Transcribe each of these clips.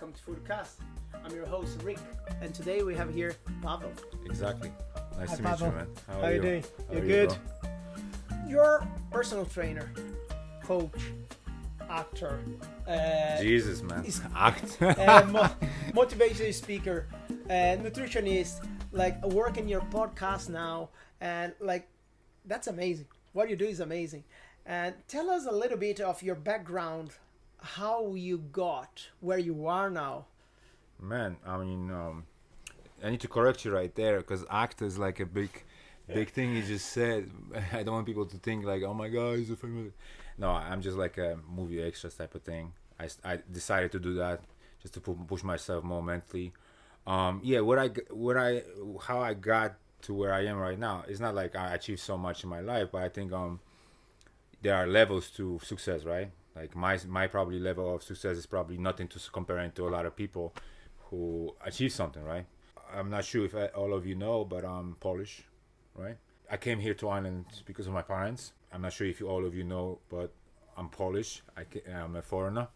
welcome to FoodKast. I'm your host Rick, and today we have here Pavel. Exactly. Nice Hi, to meet Pavel. you, man. How are you doing? How You're are good? bro? You're personal trainer, coach, actor, Jesus, man. Act. motivational speaker, nutritionist, like working your podcast now, and like that's amazing. What you do is amazing. And tell us a little bit of your background, how you got where you are now. Man, I mean, I need to correct you right there because act is like a big thing you just said. I don't want people to think like, oh my God, he's a famous. No, I'm just like a movie extras type of thing. I decided to do that just to push myself more mentally. How I got to where I am right now. It's not like I achieved so much in my life, but I think there are levels to success, right? Like my probably level of success is probably nothing to comparing to a lot of people who achieve something, right? I'm not sure if all of you know, but I'm Polish, right? I came here to Ireland because of my parents. I'm not sure if all of you know, but I'm Polish. I'm a foreigner,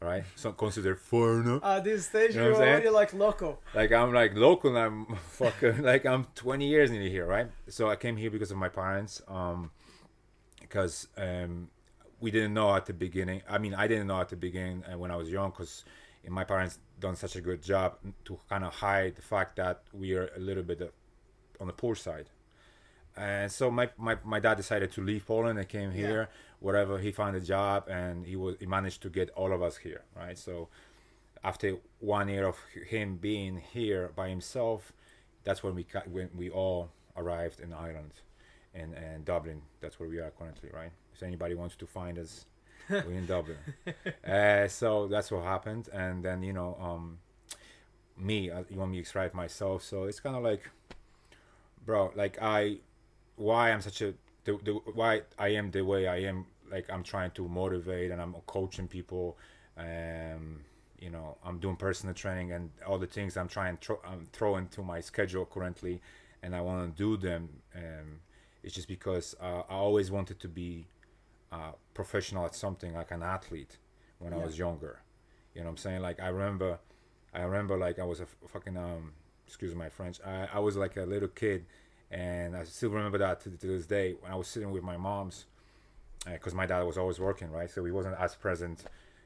right? So considered foreigner. At this stage, You know what you're I'm already like local. Like I'm like local. And I'm fucking like I'm 20 years nearly here, right? So I came here because of my parents. Because we didn't know at the beginning. I mean, I didn't know at the beginning when I was young, because my parents done such a good job to kind of hide the fact that we are a little bit on the poor side. And so my dad decided to leave Poland and came here. Whatever, he found a job and he managed to get all of us here, right? So after 1 year of him being here by himself, that's when we all arrived in Ireland. And Dublin, that's where we are currently, right? If anybody wants to find us, we're in Dublin. So that's what happened. And then, you want me to describe myself. So it's kind of like, bro, like why I'm such a, why I am the way I am, like I'm trying to motivate and I'm coaching people. I'm doing personal training and all the things I'm throw into my schedule currently, and I want to do them. It's just because I always wanted to be professional at something, like an athlete, when I was younger. You know what I'm saying? Like I remember like I was a fucking excuse my French. I was like a little kid, and I still remember that to this day when I was sitting with my mom's, because my dad was always working, right? So he wasn't as present.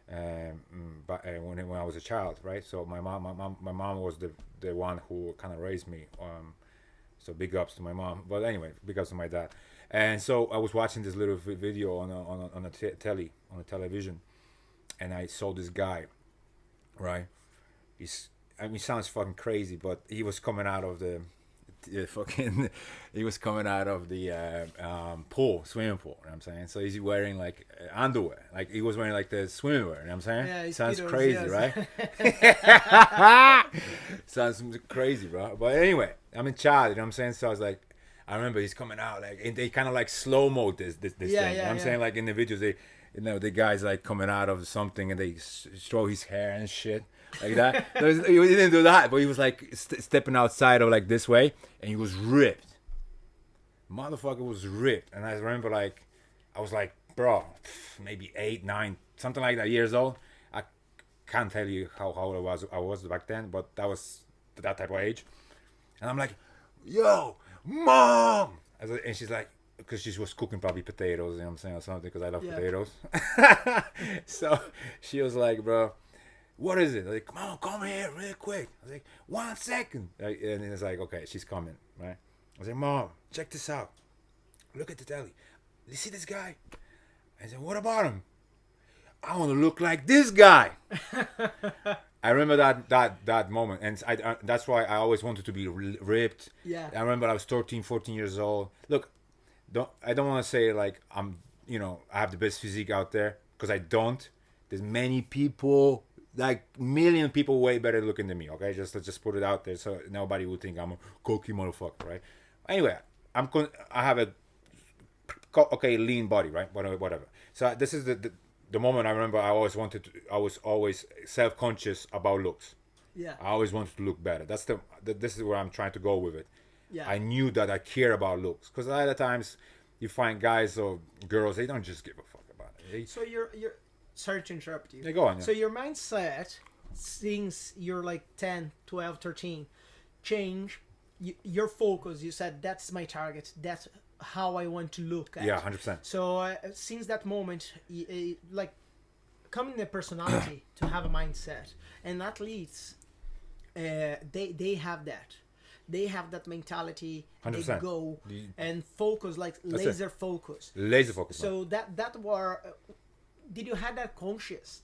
But when I was a child, right? So my mom was the one who kind of raised me. So big ups to my mom, but anyway, big ups to my dad. And so I was watching this little video on a television, and I saw this guy, right? He sounds fucking crazy, but he was coming out of the swimming pool. You know what I'm saying? So he's wearing like underwear, like he was wearing like the swimwear. You know what I'm saying? Yeah, sounds speedos, crazy, yes. right? Sounds crazy, bro. But anyway, I'm in child. You know what I'm saying? So I was like, I remember he's coming out like, and they kind of like slow mo this thing. You know what I'm saying? Like in the videos, the guy's like coming out of something and they throw his hair and shit. Like that. So he didn't do that, but he was like stepping outside of like this way, and he was ripped. Motherfucker was ripped, and I remember like, I was like, bro, maybe 8, 9, something like that years old. I can't tell you how old I was back then, but that was that type of age. And I'm like, yo, mom, and she's like, because she was cooking probably potatoes, you know what I'm saying, or something, because I love potatoes. So she was like, bro, what is it? I was like, come here real quick. I was like, 1 second. And it's like, okay, she's coming, right? I was like, Mom, check this out. Look at the telly. You see this guy? I said, what about him? I want to look like this guy. I remember that moment, and that's why I always wanted to be ripped. Yeah. I remember I was 13, 14 years old. Look, I don't want to say like I have the best physique out there, because I don't. There's many people, like million people way better looking than me, okay? Let's just put it out there so nobody would think I'm a cocky motherfucker, right? Anyway, I have a lean body, right? Whatever. So this is the moment I remember I was always self-conscious about looks. Yeah. I always wanted to look better. This is where I'm trying to go with it. Yeah. I knew that I care about looks, because a lot of times you find guys or girls, they don't just give a fuck about it. So you're sorry to interrupt you. Yeah, go on. Yeah. So your mindset since you're like 10, 12, 13, change your focus. You said that's my target. That's how I want to look at. Yeah, 100%. So since that moment, like coming the personality to have a mindset, and athletes, they have that. They have that mentality. 100%. They go and focus, like That's laser focus. Laser focus. So that were. Did you have that conscious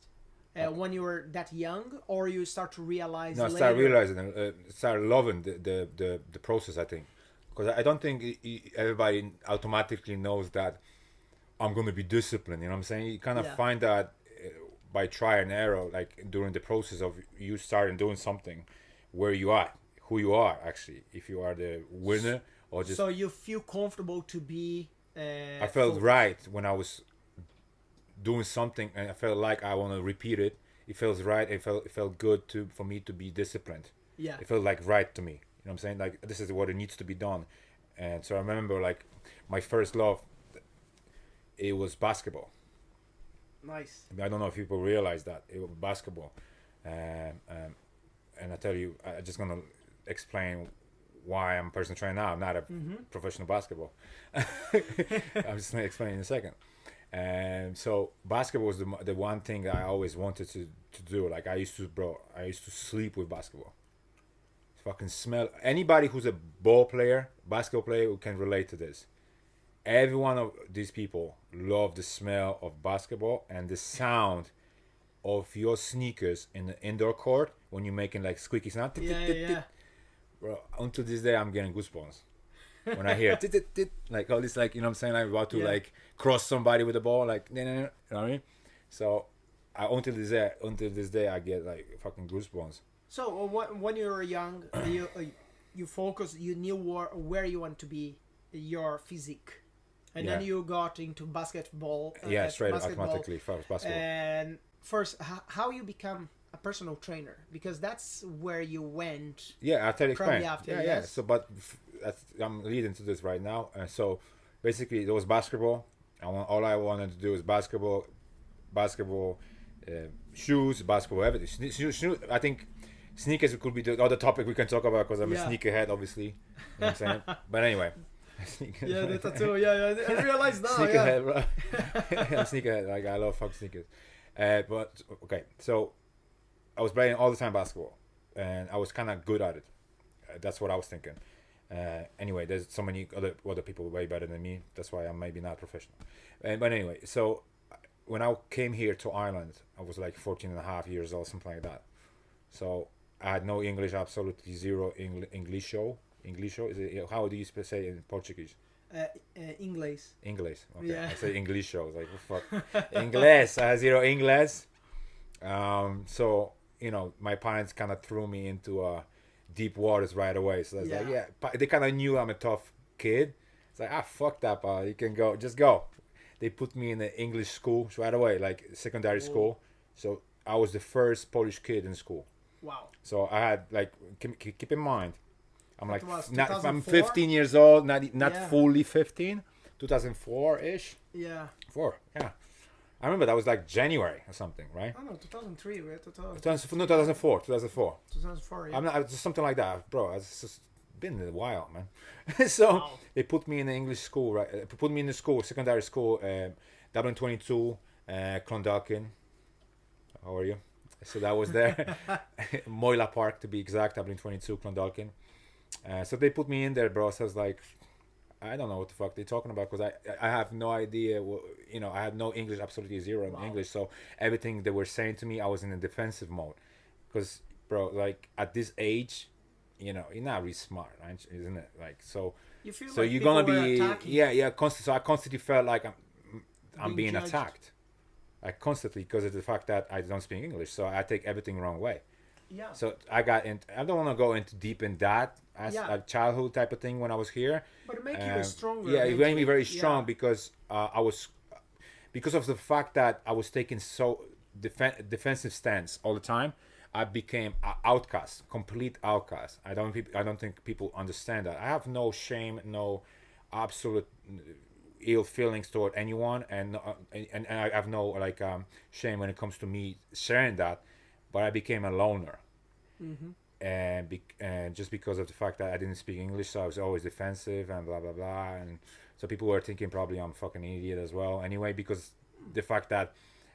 when you were that young, or you start to realize? No, I later? started realizing, started loving the process. I think, because I don't think everybody automatically knows that I'm going to be disciplined. You know what I'm saying? You kind of find that by try and error, like during the process of you starting doing something, where you are, who you are actually, if you are the winner or just. So you feel comfortable to be. I felt right when I was doing something, and I felt like I want to repeat it. It feels right. It felt good for me to be disciplined. Yeah. It felt like right to me. You know what I'm saying? Like, this is what it needs to be done. And so I remember, like, my first love, it was basketball. Nice. I don't know if people realize that it was basketball. And I tell you, I'm just gonna explain why I'm a personal trainer now. I'm not a professional basketball. I'm just gonna explain in a second. And so basketball was the one thing I always wanted to do. Like, I used to sleep with basketball. Fucking smell. Anybody who's a basketball player, who can relate to this. Every one of these people love the smell of basketball and the sound of your sneakers in the indoor court when you're making like squeaky sound. Yeah. Bro, until this day I'm getting goosebumps when I hear like all this, like, you know what I'm saying, like about to like cross somebody with the ball, like, you know what I mean? So until this day I get like fucking goosebumps. So when you were young, you focused, you knew where you want to be, your physique, and then you got into basketball. Straight basketball. Automatically first basketball. And first, how you become a personal trainer, because that's where you went. Yeah, I'll tell you. Explain. After, yeah. So, but I'm leading to this right now. And so, basically, there was basketball. All I wanted to do was basketball, shoes, basketball, everything. Shoes, I think sneakers could be the other topic we can talk about, because I'm a sneakerhead, obviously. You know what I'm saying? But anyway. Yeah, the tattoo. Yeah. I realize now. Sneakerhead, bro. I'm sneakerhead. Like, I love fucking sneakers. But okay, so I was playing all the time basketball, and I was kind of good at it. That's what I was thinking. Anyway, there's so many other people way better than me. That's why I'm maybe not professional. But anyway, so when I came here to Ireland, I was like 14 and a half years old, something like that. So I had no English, absolutely zero English show. Is it, how do you say in Portuguese? English. English. Okay. Yeah. I say English show. Like, what the fuck? English. I had zero English. So, you know, my parents kind of threw me into deep waters right away. So that's like, they kind of knew I'm a tough kid. It's like, fuck that, pal. You can go. Just go. They put me in the English school right away, like secondary school. So I was the first Polish kid in school. Wow. So I had, like, keep in mind, I'm like, I'm 2004? 15 years old, not fully 15, 2004-ish. Yeah. 4, yeah. I remember that was like January or something, right? Oh no, 2003, right? 2004. 2004, yeah. I'm not, just something like that, bro. It's just been a while, man. So they put me in the English school, right? Put me in the school, secondary school, Dublin 22, Clondalkin. How are you? So that was there. Moyla Park, to be exact, Dublin 22, Clondalkin. So they put me in there, bro. So I was like, I don't know what the fuck they're talking about, because I have no idea. You know, I had no English, absolutely zero in English. So everything they were saying to me, I was in a defensive mode. Because, bro, like, at this age, you know, you're not really smart, right? Isn't it? Like, so you feel so like you're gonna be attacking. So I constantly felt like I'm being judged. attacked. Like, constantly, because of the fact that I don't speak English, so I take everything the wrong way. Yeah. So I got in. I don't want to go into deep in that as a childhood type of thing when I was here. But it makes you stronger. Yeah, it made me very strong because I was, because of the fact that I was taking so defensive stance all the time. I became an outcast, complete outcast. I don't think people understand that. I have no shame, no absolute ill feelings toward anyone, and I have no shame when it comes to me sharing that. but I became a loner. Mm-hmm. And just because of the fact that I didn't speak English, so I was always defensive and blah blah blah, and so people were thinking probably I'm a fucking idiot as well. Anyway, because the fact that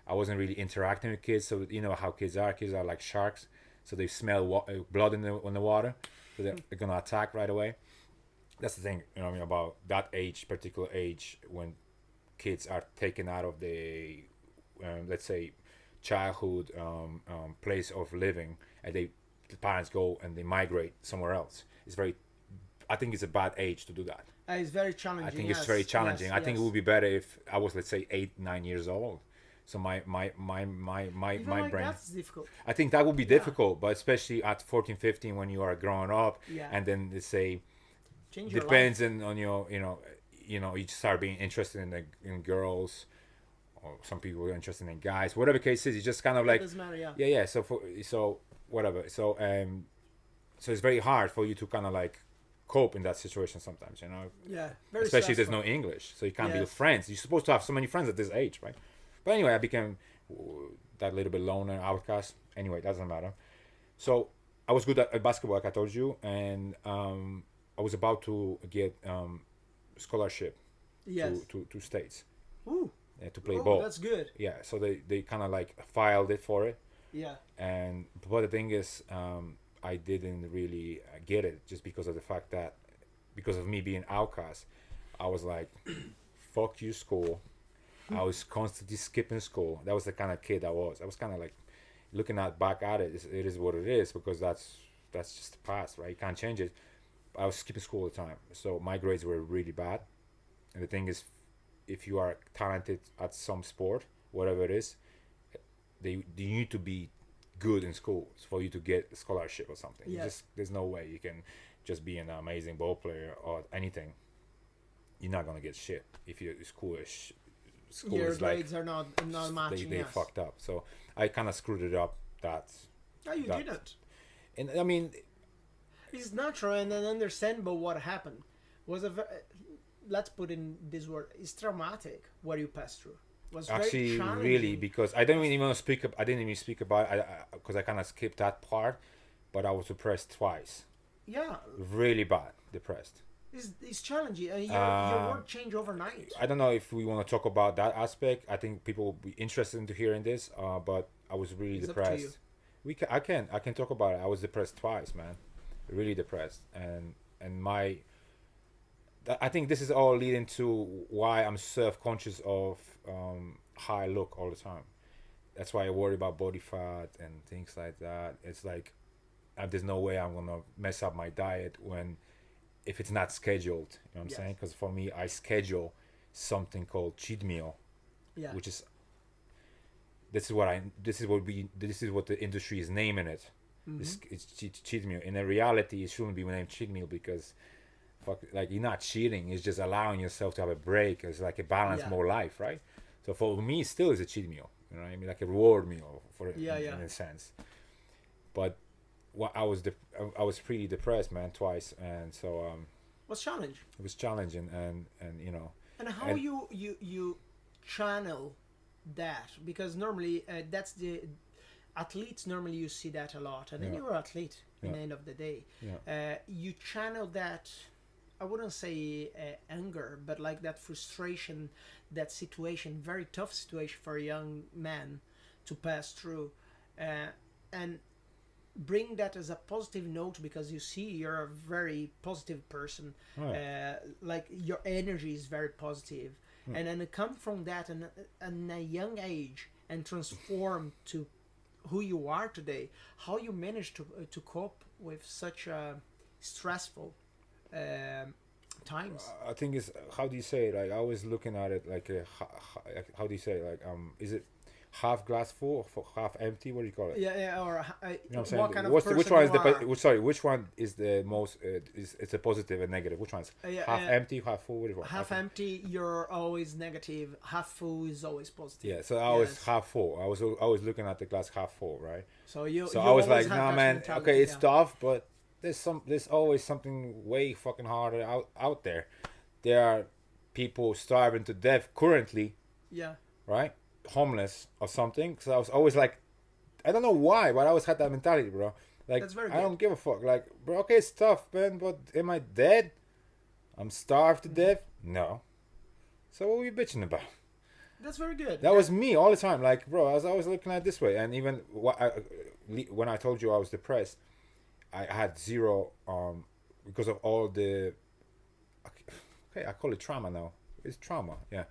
I wasn't really interacting with kids, so you know how kids are. Kids are like sharks, so they smell blood in the water, so they're gonna attack right away. That's the thing, you know, I mean, about that particular age, when kids are taken out of the, let's say, childhood place of living, and the parents go and they migrate somewhere else. I think it's a bad age to do that. It's very challenging. I think it's very challenging. Yes, I think it would be better if I was, let's say, 8-9 years old. So my Even brain. that's difficult. I think that would be difficult, but especially at 14, 15 when you are growing up, and then they say Change your depends life. on your you start being interested in girls, or some people are interested in guys. Whatever case is, it's just kind of like It doesn't matter. Yeah. yeah. So whatever. So it's very hard for you to kind of like cope in that situation sometimes, you know. Yeah. Very Especially if there's stressful. no English, so you can't be Yes. with friends. You're supposed to have so many friends at this age, right? But anyway, I became that little bit loner, outcast. Anyway, doesn't matter. So I was good at basketball, like I told you, and I was about to get scholarship Yes. to states Ooh. to play Oh, ball. that's good. Yeah, so they kind of like filed it for it, Yeah. and but the thing is, I didn't really get it just because of the fact that because of me being outcast, I was like, fuck you, school. I was constantly skipping school. That was the kind of kid I was. I was kind of like looking back at it. It is what it is because that's just the past, right? You can't change it. I was skipping school all the time, so my grades were really bad. And the thing is, if you are talented at some sport, whatever it is, you need to be good in school for you to get a scholarship or something. Yes. There's no way you can just be an amazing ball player or anything. You're not gonna get shit if your school is Your is like grades are not matching. they Yes. fucked up. So I kind of screwed it up. No, you that- didn't. And I mean, It's natural and then understandable what happened. Was let's put in this word. It's traumatic what you passed through. Was very actually challenging. really, because I didn't even want to speak up. I didn't even speak about it because I kind of skipped that part. But I was depressed twice. Yeah, Really bad depressed. it's challenging. Your work changed overnight. I don't know if we want to talk about that aspect. I think people will be interested into hearing this. But I was really It's up to depressed. I can talk about it. I was depressed twice, man. Really depressed, and I think this is all leading to why I'm self-conscious of how I look all the time. That's why I worry about body fat and things like that. It's like there's no way I'm gonna mess up my diet if it's not scheduled. You know what I'm Yes. saying? Because for me, I schedule something called cheat meal, Yeah. which is this is what the industry is naming it. It's cheat meal. In reality, it shouldn't be named cheat meal because like you're not cheating. It's just allowing yourself to have a break. It's like a balance, more life, right? So for me, it still is a cheat meal. You know what I mean? Like a reward meal in a sense. But I was pretty depressed, man, twice, and so What's challenge? it was challenging, and you know. And how And- you channel that, because normally that's the athletes, normally you see that a lot, and then you're an athlete in the end of the day. You channel that, I wouldn't say anger, but like that frustration, that situation, very tough situation for a young man to pass through, and bring that as a positive note, because you see you're a very positive person. Like your energy is very positive. And then it come from that and a young age and transform to who you are today. How you manage to cope with such stressful times. I think it's, how do you say it? Like I was looking at it like how do you say it? Like is it half glass full or half empty? What do you call it? Yeah, or You know what I'm saying? what kind of Which person one is you are. sorry, which one is the most it's a positive and negative? Which one's half empty, half full? What is it? Half empty, you're always negative. Half full is always positive. Yeah, so I was half full. I was always looking at the glass half full, right? So you I was always like, have nah, that man. mentality, Okay, it's yeah. tough, but there's always something way fucking harder out there. There are people starving to death currently, Yeah. right? Homeless or something. So I was always like I don't know why, but I always had that mentality, bro. Like, That's very I good. don't give a fuck. Like, bro, okay, it's tough, man, but am I dead? I'm starved to death? No. So what are we bitching about? That's very good. That was me all the time. Like, bro, I was always looking at it this way. And even when I told you I was depressed, I had zero, because of all the, okay, I call it trauma now. It's trauma, yeah.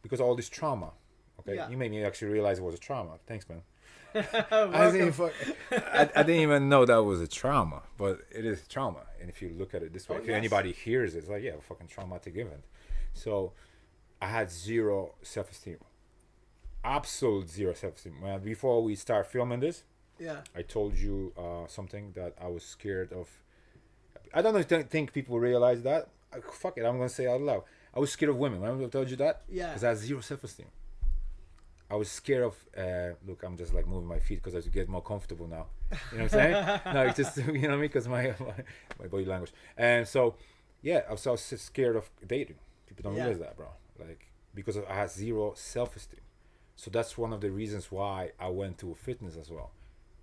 Because of all this trauma. Okay, Yeah. you made me actually realize it was a trauma. Thanks, man. Welcome. I didn't even know that was a trauma, but it is trauma. And if you look at it this way, Oh, if yes. anybody hears it, it's like, yeah, fucking traumatic event. So I had zero self-esteem. Absolute zero self-esteem. Before we start filming this, Yeah. I told you something that I was scared of. I don't know if think people realize that. Fuck it, I'm going to say it out loud. I was scared of women. Remember I told you that? Yeah. Because I had zero self-esteem. I was scared of, look, I'm just like moving my feet because I get more comfortable now. You know what I'm saying? No, it's just, you know what I mean? Because my body language. And so, yeah, I was scared of dating. People don't realize that, bro. Like, because I had zero self-esteem. So that's one of the reasons why I went to fitness as well.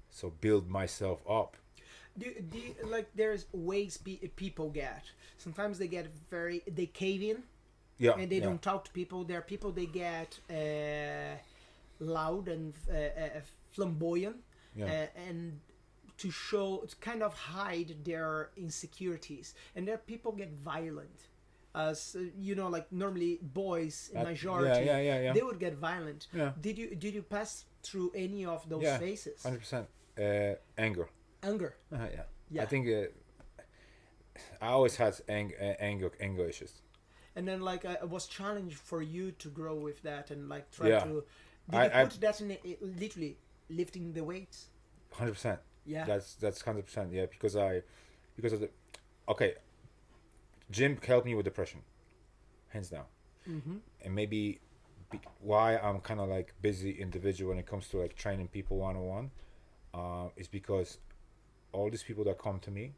So build myself up. Do like there's ways people get. Sometimes they get they cave in. Yeah. And they don't talk to people. There are people they get loud and flamboyant, and to kind of hide their insecurities. And there are people get violent, as like normally boys in majority, they would get violent. Yeah. Did you pass through any of those phases? 100%. Anger. Anger. Yeah. I think I always had anger issues. And then like it was challenge for you to grow with that and like try to. Did you put that in literally lifting the weights? 100%. Yeah. That's 100%. Yeah, because of the, okay, gym helped me with depression, hands down. And maybe why I'm kind of like busy individual when it comes to like training people one-on-one, is because all these people that come to me,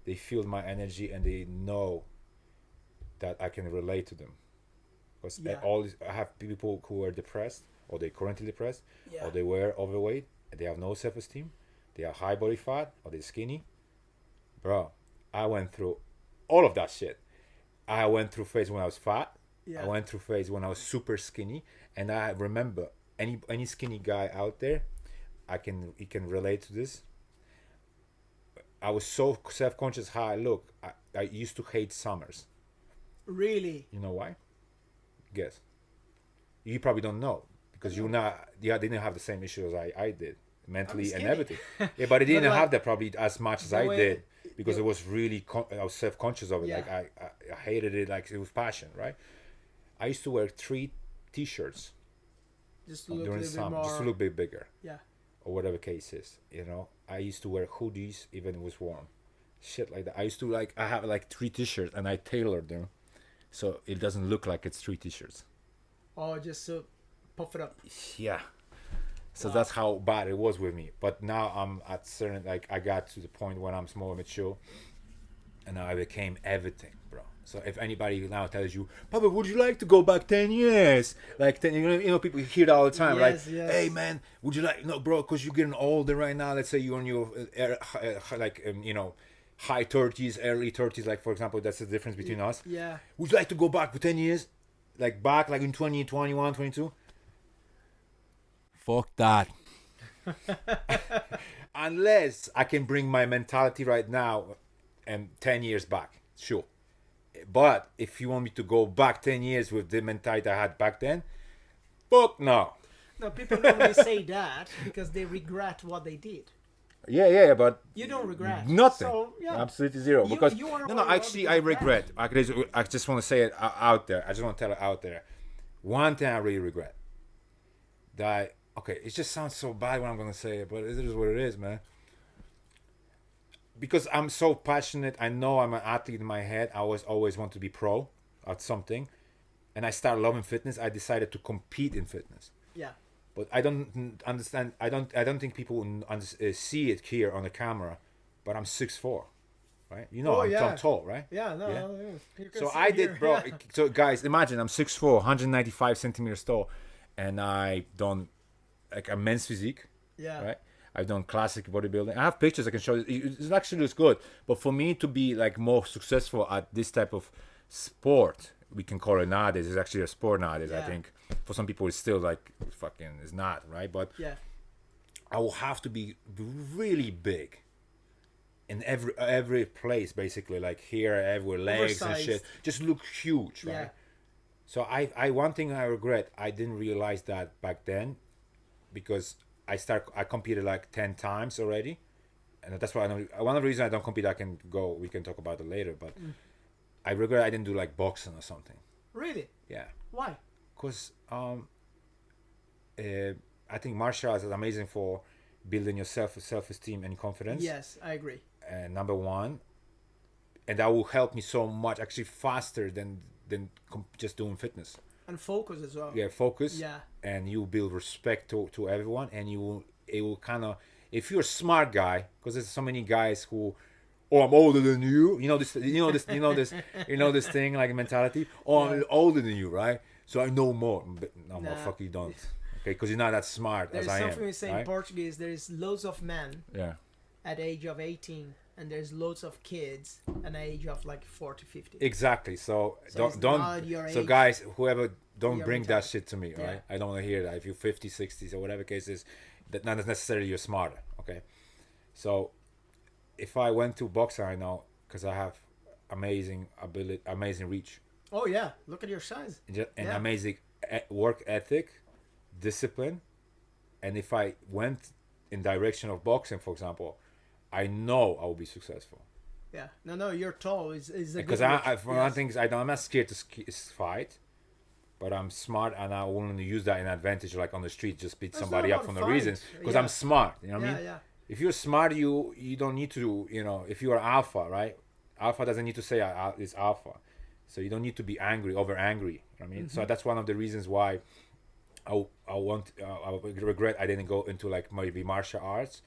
they feel my energy and they know that I can relate to them. Because I have people who are depressed, or they currently depressed, or they were overweight, and they have no self-esteem, they have high body fat, or they're skinny. Bro, I went through all of that shit. I went through phase when I was fat. I went through phase when I was super skinny, and I remember any skinny guy out there, he can relate to this. I was so self-conscious how I look. I used to hate summers. Really? You know why? Guess. You probably don't know because you didn't have the same issues as I did mentally and everything. Yeah, but I didn't have that probably as much as I did because it was really I was self-conscious of it. Like I hated it, like it was passion, right? I used to wear 3 t-shirts just to look during a the little summer, bit more. just to look a bit bigger. Yeah. Or whatever case is, I used to wear hoodies even if it was warm, shit like that. I used to I have like 3 t-shirts and I tailored them so it doesn't look like it's 3 t-shirts. Oh, just to puff it up. Yeah. So that's how bad it was with me. But now I'm at certain, like I got to the point when I'm more mature and now I became everything, bro. So if anybody now tells you, Papa, would you like to go back 10 years? Like, 10, people hear that all the time. Yes, like, yes. Hey, man, would you like, no, bro, because you're getting older right now. Let's say you're in your, high 30s, early 30s. Like, for example, that's the difference between us. Yeah. Would you like to go back for 10 years? Like, back, like in 2021, 22? Fuck that. Unless I can bring my mentality right now and 10 years back. Sure. But if you want me to go back 10 years with the mentality I had back then, fuck no. No, people normally say that because they regret what they did. Yeah, but You don't regret. nothing. So, yeah. Absolutely zero. You- Because you are no, all actually, about I the regret. I just want to say it out there. I just want to tell it out there. One thing I really regret. That it just sounds so bad when I'm gonna say it, but it is what it is, man. Because I'm so passionate, I know I'm an athlete in my head. I always want to be pro at something, and I started loving fitness. I decided to compete in fitness. Yeah. But I don't understand. I don't think people see it here on the camera. But I'm 6'4", right? I'm tall, right? Yeah, no. Yeah. no, you can So see I here. did, bro. Yeah. So guys, imagine I'm 6'4", 195 centimeters tall, and I done like a men's physique. Yeah. right? I've done classic bodybuilding. I have pictures I can show you. It actually looks good. But for me to be like more successful at this type of sport, we can call it nowadays. It's actually a sport nowadays. I Yeah. think for some people it's still like fucking it's not, right? But Yeah. I will have to be really big in every place, basically, like here, everywhere, legs and shit. Oversized. Just look huge, right? Yeah. So I one thing I regret, I didn't realize that back then, because I competed like 10 times already, and that's why one of the reasons I don't compete, we can talk about it later, but I regret I didn't do like boxing or something. Really? Yeah, Why? because I think martial arts is amazing for building your self-esteem and confidence. Yes, I agree. Number one, and that will help me so much, actually faster than just doing fitness. And focus as well. Yeah, focus. Yeah. And you build respect to everyone, and it will kind of, if you're a smart guy, because there's so many guys who, oh, I'm older than you, this thing, like mentality, oh, I'm older than you, right? So I know more. But no, Nah. motherfucker, you don't. Okay, because you're not that smart There's as I am. something we say in right? Portuguese. There's loads of men Yeah. at the age of 18, and there's loads of kids at the age of like 40, 50. Exactly. So, So it's don't. not your So age. guys, whoever, don't Your bring that mentality. shit to me, Yeah. right? I don't want to hear that. If you're 50, 60s or whatever case is, that not necessarily you're smarter. Okay. So, if I went to boxing, I know because I have amazing ability, amazing reach, Oh yeah, look at your size. and Yeah. amazing work ethic, discipline, and if I went in direction of boxing, for example, I know I will be successful. Yeah. No, you're tall. Is a Because good for one thing, I'm not scared to fight, but I'm smart and I want to use that in advantage, like on the street, just beat It's somebody not up for about no fight. reason. Because Yeah. I'm smart, you know what I Yeah, mean? yeah. If you're smart, you don't need to, if you are alpha, right? Alpha doesn't need to say it's alpha, so you don't need to be over angry. You know what I mean? Mm-hmm. So that's one of the reasons why I regret I didn't go into like maybe martial arts,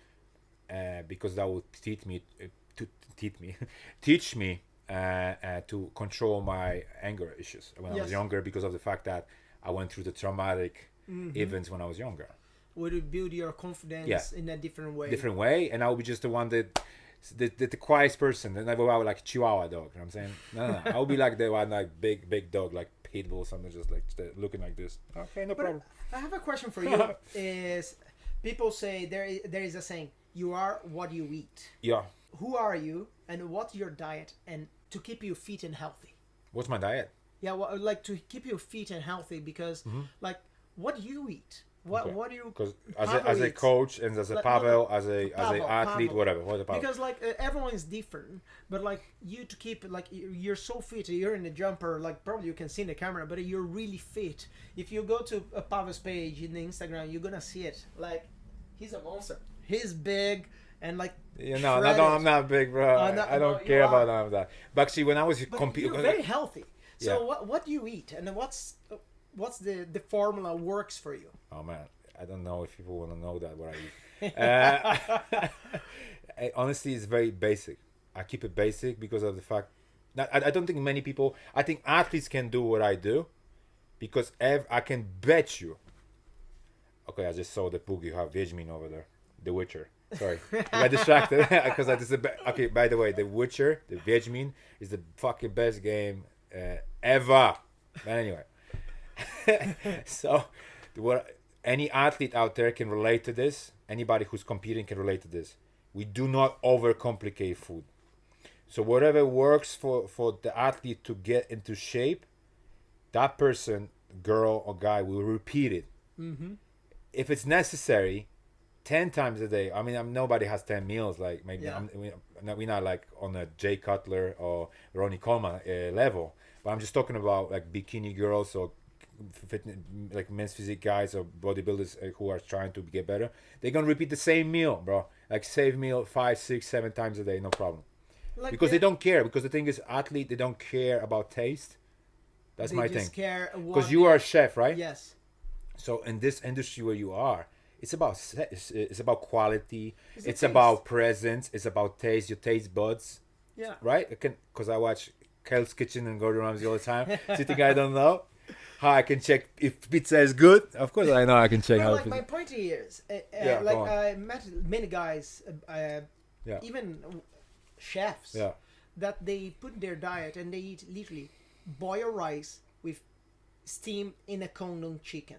because that would teach me teach me to control my anger issues when I was Yes. younger, because of the fact that I went through the traumatic events when I was younger. Would it build your confidence Yeah. in a different way? Different way, and I will be just the one that the quietest person, and I will have like a Chihuahua dog. You know what I'm saying? No. I will be like the one like big dog, like pitbull, something just like looking like this. Okay, no problem. I have a question for you. Is people say there is a saying, you are what you eat. Yeah. Who are you, and what's your diet, and to keep you fit and healthy? What's my diet? Yeah, well, like to keep you fit and healthy, because like what do you eat? What do you? Because Pavel as a eats. coach and as a Like, Pavel, as a Pavel, athlete, Pavel. whatever. What about Because like everyone is different, but like you to keep like you're so fit, you're in the jumper, like probably you can see in the camera, but you're really fit. If you go to a Pavel's page in the Instagram, you're gonna see it. Like he's a monster. He's big and like shredded. I'm not big, bro. Oh, no, I don't no, care you about are. none of that. But actually, when I was But competing, you're very healthy. So Yeah. what do you eat, and what's the formula works for you? oh man, I don't know if people want to know that what I eat. Honestly, it's very basic. I keep it basic because of the fact that I don't think many people. I think athletes can do what I do, because I can bet you. Okay, I just saw the book you have Vejmin over there, The Witcher. Sorry, I got distracted because okay. By the way, The Witcher, the Vejmin, is the fucking best game ever. But anyway, so any athlete out there can relate to this. Anybody who's competing can relate to this. We do not overcomplicate food. So whatever works for the athlete to get into shape, that person, girl or guy, will repeat it. Mm-hmm. If it's necessary, 10 times a day. I mean, nobody has 10 meals. Like maybe Yeah. we're not like on a Jay Cutler or Ronnie Coleman level. But I'm just talking about like bikini girls or fitness, like men's physique guys or bodybuilders who are trying to get better. They're gonna repeat the same meal, bro. Like same meal 5, 6, 7 times a day, no problem. Like Because they don't care. Because the thing is, athlete, they don't care about taste. That's my thing. Because you are a chef, right? Yes. So in this industry where you are, it's about quality. It's a It's taste. about presence. It's about taste. Your taste buds, Yeah. right? Because I watch Kel's Kitchen and Gordon Ramsay all the time. So you think I don't know? how I can check if pizza is good. Of course, I know I can check But how. like my point here is, Yeah, like go on. I met many guys, Yeah. even chefs, Yeah. that they put their diet and they eat literally boiled rice with steamed in a condom chicken.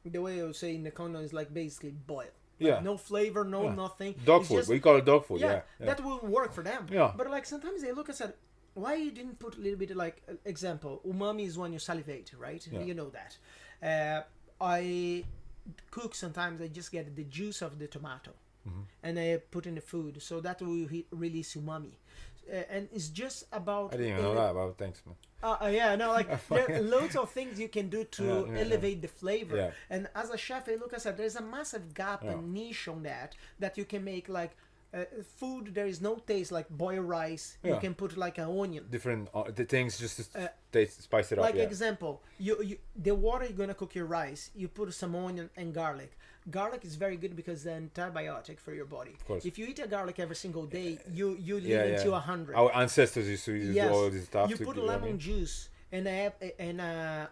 The way I would say in the condom is like basically boiled. Like Yeah. no flavor, no Yeah. nothing. Dog It's food. just- We call it dog food. yeah, Yeah. Yeah. that will work for them. Yeah. But like sometimes they look and said, why you didn't put a little bit like example? Umami is when you salivate, right? Yeah. You know that. I cook sometimes. I just get the juice of the tomato, and I put in the food, so that will release umami. And it's just about. I didn't even know that. But thanks, man. Yeah, no, like there are loads of things you can do to Yeah. elevate the flavor. Yeah. And as a chef, I look, I said, there's a massive gap and niche on that you can make like food. There is no taste like boiled rice. You Yeah. can put like an onion. Different the things just to taste, spice it up. Like Yeah. example, you the water you're gonna cook your rice, you put some onion and garlic. Garlic is very good because it's an antibiotic for your body. Of course. If you eat a garlic every single day, you live Yeah, until yeah. 100. Our ancestors used to use Yes. all this stuff. You to put do, I lemon mean. juice and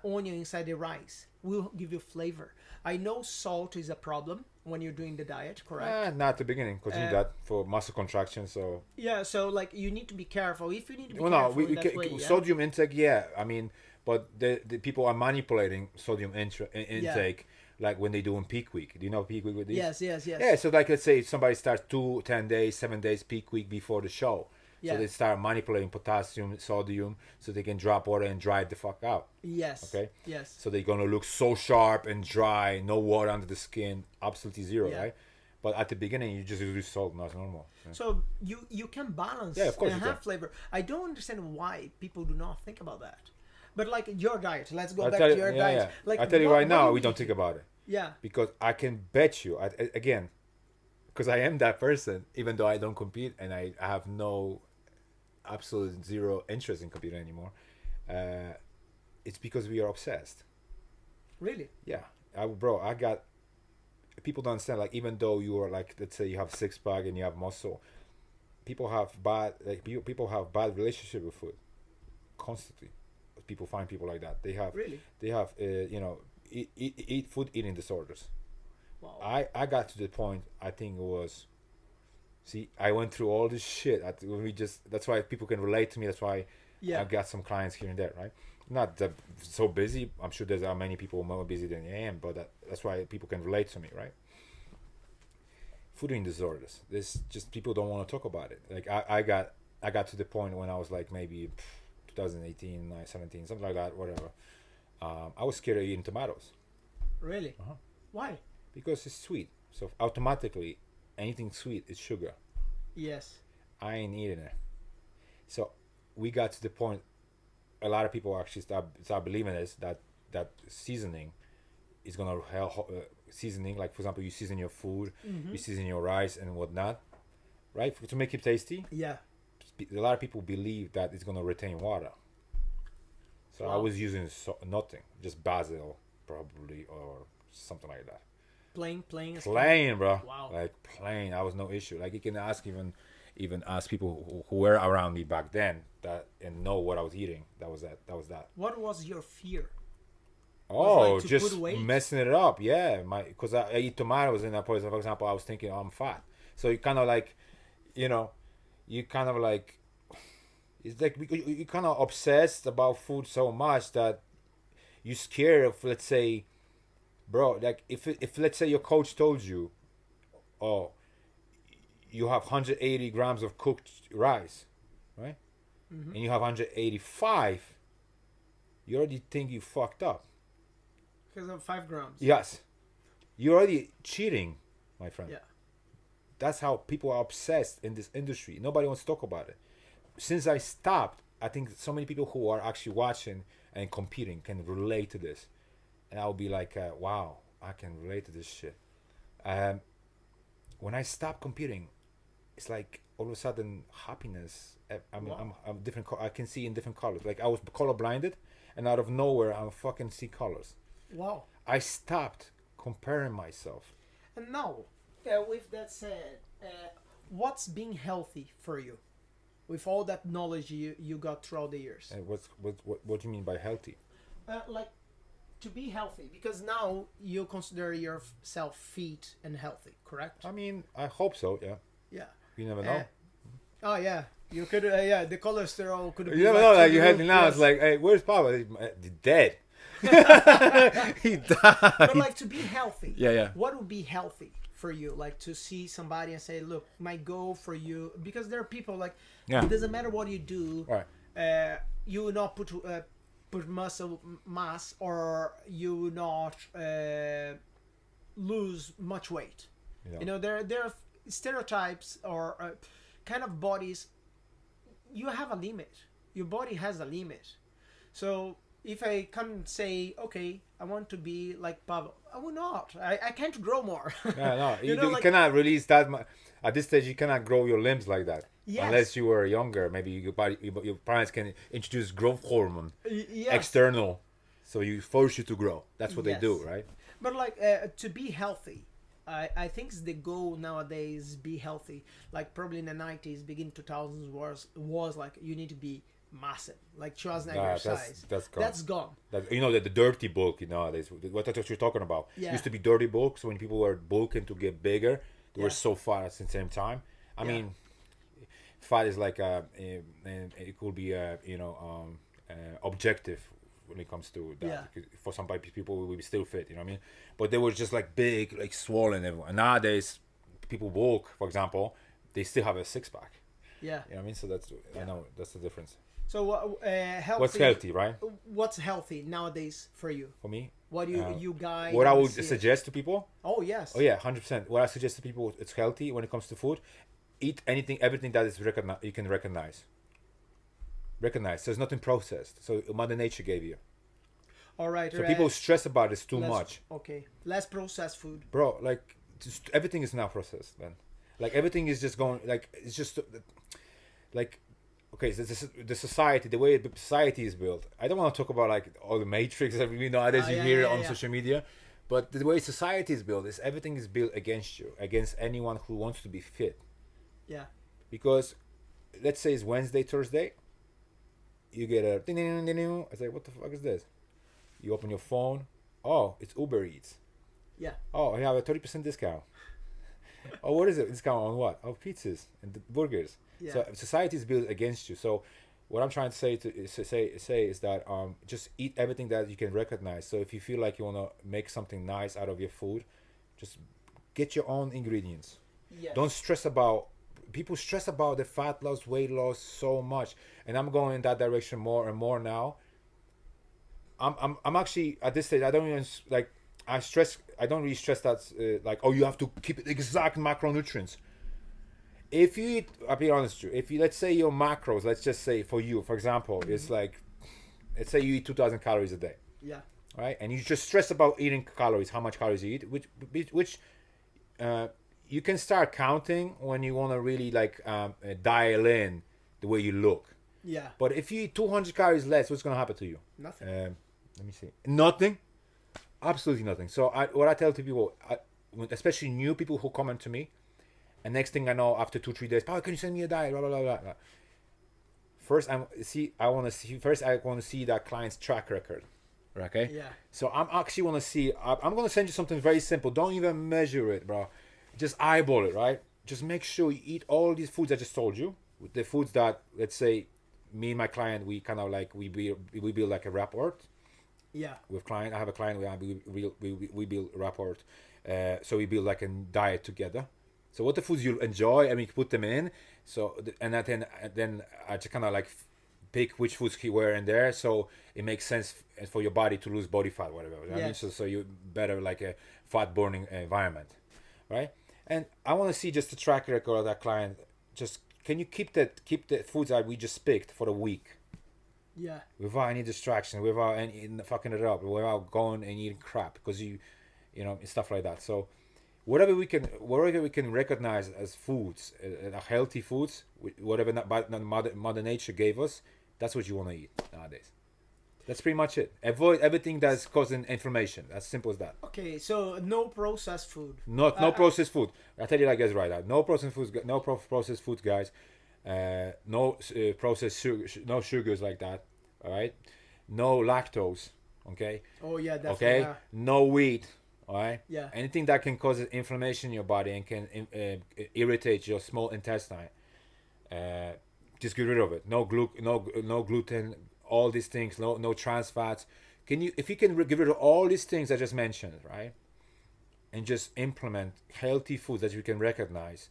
onion inside the rice. Will give you flavor. I know salt is a problem when you're doing the diet, correct? Not at the beginning, because you need that for muscle contraction. So Yeah, so like you need to be careful. If you need to be well, no, careful in that way, yeah? sodium intake. Yeah, I mean, but the people are manipulating sodium intake, like when they do in peak week. Do you know peak week with these? Yes. Yeah, so like let's say somebody starts 10 days, 7 days peak week before the show. Yeah. So they start manipulating potassium, sodium, so they can drop water and dry it the fuck out. Yes. Okay. Yes. So they're gonna look so sharp and dry, no water under the skin, absolutely zero, Yeah. right? But at the beginning, you just use salt, not normal. Yeah. So you can balance Yeah, of course and you have can. flavor. I don't understand why people do not think about that. But like your diet, let's go I'll back tell to you, your yeah, diet. yeah. Like I tell you what- right what now, do we you don't eat? think about it Yeah. because I can bet you, again, because I am that person, even though I don't compete and I have no absolute zero interest in competing anymore. It's because we are obsessed. Really? Yeah, I got people don't understand. Like even though you are like, let's say you have six pack and you have muscle, people have bad relationship with food constantly. People find people like that. They have eat food eating disorders. Wow. I got to the point. I think it was. See, I went through all this shit. That's why people can relate to me. That's why Yeah. I got some clients here and there, right? Not that so busy. I'm sure there's many people more busy than I am, but that's why people can relate to me, right? Food eating disorders. This just people don't want to talk about it. Like I got to the point when I was like maybe 2018, 17, something like that, whatever. I was scared of eating tomatoes Really? Uh-huh. Why? because it's sweet. So automatically, anything sweet is sugar. Yes. I ain't eating it. So we got to the point. A lot of people actually start believing this that seasoning is gonna help. Seasoning, like for example, you season your food, you season your rice and whatnot, right? To make it tasty. Yeah. A lot of people believe that it's gonna retain water. So I Wow. was using nothing, just basil probably or something like that. Plain is Plain, bro. Wow. Like plain. I was no issue. Like you can ask even ask people who were around me back then that and know what I was eating. That was that. What was your fear? Oh, like to just put weight? messing it up. Yeah, because I eat tomatoes and for example, I was thinking I'm fat. So you kind of like, it's like you kind of obsessed about food so much that you're scared of, let's say, bro, like if let's say your coach told you, oh, you have 180 grams of cooked rice, right? And you have 185, you already think you fucked up. Because of 5 grams. Yes. You're already cheating, my friend. Yeah. That's how people are obsessed in this industry. Nobody wants to talk about it. Since I stopped, I think so many people who are actually watching and competing can relate to this. And I'll be like, wow, I can relate to this shit. When I stopped competing, it's like all of a sudden happiness. Wow. I'm different. I can see in different colors. Like I was color blinded, and out of nowhere, I'm fucking see colors. Wow. I stopped comparing myself. And now, with that said, what's being healthy for you? With all that knowledge you got throughout the years. And what do you mean by healthy? Like, to be healthy, because now you consider yourself fit and healthy, correct? I mean, I hope so. Yeah. Yeah. You never know. Oh yeah, you could. Yeah, the cholesterol could. You never know. Like you had me now. Yes. It's like, hey, where's Papa? He's dead. He died. But like to be healthy. Yeah. What would be healthy for you? Like to see somebody and say, look, my goal for you, because there are people like, it doesn't matter what you do. Right. You will not put muscle mass, or you will not lose much weight. Yeah. You know, there are stereotypes or kind of bodies. You have a limit. Your body has a limit. So if I come and say, okay, I want to be like Pavel, I will not. I can't grow more. No. You like, cannot release that much. At this stage, you cannot grow your limbs like that. Yes. Unless you were younger. Maybe your parents can introduce growth hormone. Yes. External. So you force you to grow. That's what they Yes. do, right? But like to be healthy, I think the goal nowadays be healthy. Like probably in the 90s, begin 2000s was like you need to be massive, like Schwarzenegger size. That's gone. That's gone. You know, the dirty bulk, nowadays, what you're talking about. Yeah. Used to be dirty bulk, so when people were bulking to get bigger, they were Yeah. so fat at the same time. I mean, fat is like it could be objective when it comes to that. Yeah. For some people will be still fit, you know what I mean? But they were just like big, like swollen. And nowadays, people bulk, for example, they still have a six pack. Yeah. You know what I mean? So I know that's the difference. So healthy. What's healthy, right? What's healthy nowadays for you? For me, What do you guys? what I would see it? suggest to people. Oh yes. Oh yeah, 100%. What I suggest to people, it's healthy when it comes to food. Eat everything that is you can recognize. Recognize. So there's nothing processed. So Mother Nature gave you. All right. So people stress about this too much. Okay. Less processed food. Bro, like everything is now processed, man. Like everything is just going. Like it's just like. Okay, so the society, the way the society is built. I don't want to talk about like all the matrix that we nowadays you hear on social media, but the way society is built is everything is built against you, against anyone who wants to be fit. Yeah. Because let's say it's Wednesday, Thursday, you get a ding ding ding ding. I say, what the fuck is this? You open your phone. Oh, it's Uber Eats. Yeah. Oh, I have a 30% discount. Oh, what is it? Discount on what? Oh, pizzas and burgers. Yeah. So society is built against you. So what I'm trying to say is that just eat everything that you can recognize. So if you feel like you want to make something nice out of your food, just get your own ingredients. Yes. Don't stress about. People stress about the fat loss, weight loss so much, and I'm going in that direction more and more now. I'm actually at this stage. I don't even like. I don't really stress that like, oh, you have to keep exact macronutrients. If you eat, I'll be honest with you, if you, let's say your macros, let's just say for you, for example, it's like, let's say you eat 2,000 calories a day. Yeah. Right? And you just stress about eating calories, how much calories you eat, which you can start counting when you want to really like dial in the way you look. Yeah. But if you eat 200 calories less, what's going to happen to you? Nothing. Let me see. Nothing. Absolutely nothing. So what I tell to people, especially new people who comment to me, and next thing I know, after 2-3 days, Paul, can you send me a diet? Blah, blah, blah, blah. First, I want to see that client's track record. Okay. Yeah. So I'm actually want to see. I'm going to send you something very simple. Don't even measure it, bro. Just eyeball it, right? Just make sure you eat all these foods I just told you. The foods that, let's say, me and my client, we kind of like we build like a rapport. Yeah. With client, I have a client. We build rapport. So we build like a diet together. So what the foods you enjoy, and we put them in. So and then I just kind of like pick which foods here and there, so it makes sense for your body to lose body fat, whatever. You know what I mean? So you better like a fat burning environment, right? And I want to see just the track record of that client. Just can you keep the foods that we just picked for a week? Yeah. Without any distraction, without any fucking it up, without going and eating crap, because you know, stuff like that. So whatever we can recognize as foods, healthy foods, whatever Mother Nature gave us, that's what you want to eat nowadays. That's pretty much it. Avoid everything that's causing inflammation. As simple as that. Okay, so no processed food. No processed food. I tell you like this right now. No processed foods. No processed foods, guys. No processed sugar, no sugars like that. All right. No lactose. Okay. Oh yeah, definitely. Okay. Yeah. No wheat. All right. Yeah. Anything that can cause inflammation in your body and can irritate your small intestine, uh, just get rid of it. No gluten. All these things. No trans fats. Can you, if you can get rid of all these things I just mentioned, right, and just implement healthy foods that you can recognize,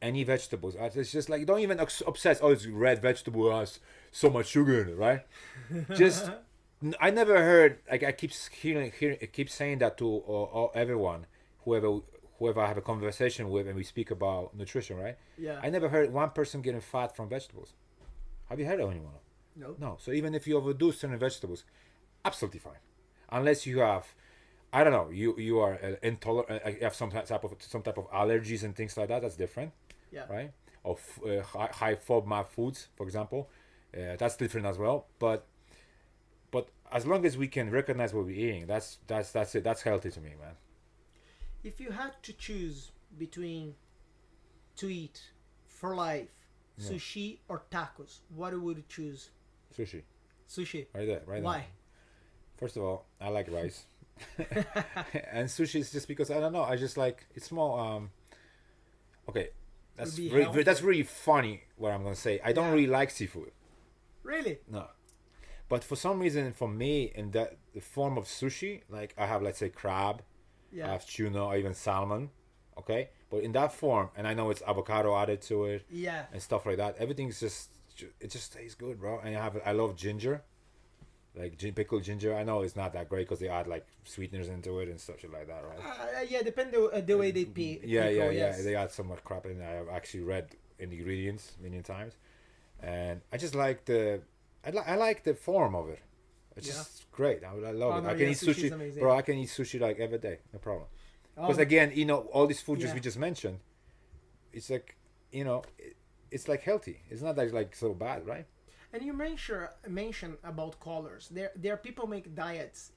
any vegetables. It's just like, don't even obsess. Oh, it's red vegetable has so much sugar in it, right? Just, I never heard, like, I keep hearing, keep saying that to everyone, whoever I have a conversation with, and we speak about nutrition, right? Yeah. I never heard one person getting fat from vegetables. Have you heard of anyone? No. No. So even if you overdo certain vegetables, absolutely fine, unless you have, I don't know, you are intolerant, you have some type of allergies and things like that. That's different. Yeah. Right? Or high FODMAP foods, for example, that's different as well. But as long as we can recognize what we're eating, that's it. That's healthy to me, man. If you had to choose between to eat for life, sushi or tacos, what would you choose? Sushi. Sushi. Right there. Right. Why? There. First of all, I like rice. And sushi is just because, I don't know, I just like, it's more okay, that's really funny what I'm gonna say. I don't really like seafood. Really? No. But for some reason, for me, in that the form of sushi, like I have, let's say, crab, I have tuna, or even salmon, okay? But in that form, and I know it's avocado added to it, and stuff like that. Everything's just, it just tastes good, bro. And I love ginger, like pickled ginger. I know it's not that great because they add like sweeteners into it and stuff like that, right? Yeah, depend the way they pickle. Yeah. They add so much crap in. I have actually read in the ingredients many times, and I just like I like the form of it. It's just great. I love it. I can eat sushi, bro. I can eat sushi like every day, no problem. Because again, you know, all these foods we just mentioned, it's like, you know, it's like healthy. It's not like so bad, right? And you mention about colors. There are people make diets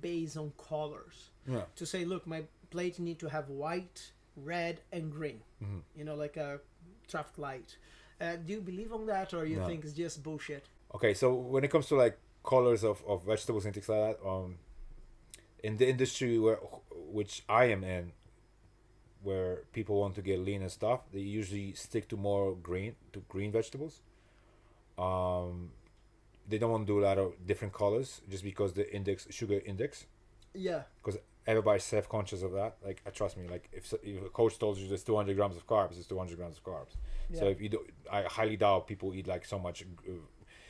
based on colors. Yeah. To say, look, my plate need to have white, red, and green. Mm-hmm. You know, like a traffic light. Do you believe on that, or you think it's just bullshit? Okay, so when it comes to like colors of vegetables and things like that, in the industry which I am in, where people want to get lean and stuff, they usually stick to more green vegetables. They don't want to do a lot of different colors just because the sugar index. Yeah. Because everybody's self-conscious of that. Like, trust me, like if a coach told you there's 200 grams of carbs, it's 200 grams of carbs. Yeah. So if you do, I highly doubt people eat like so much.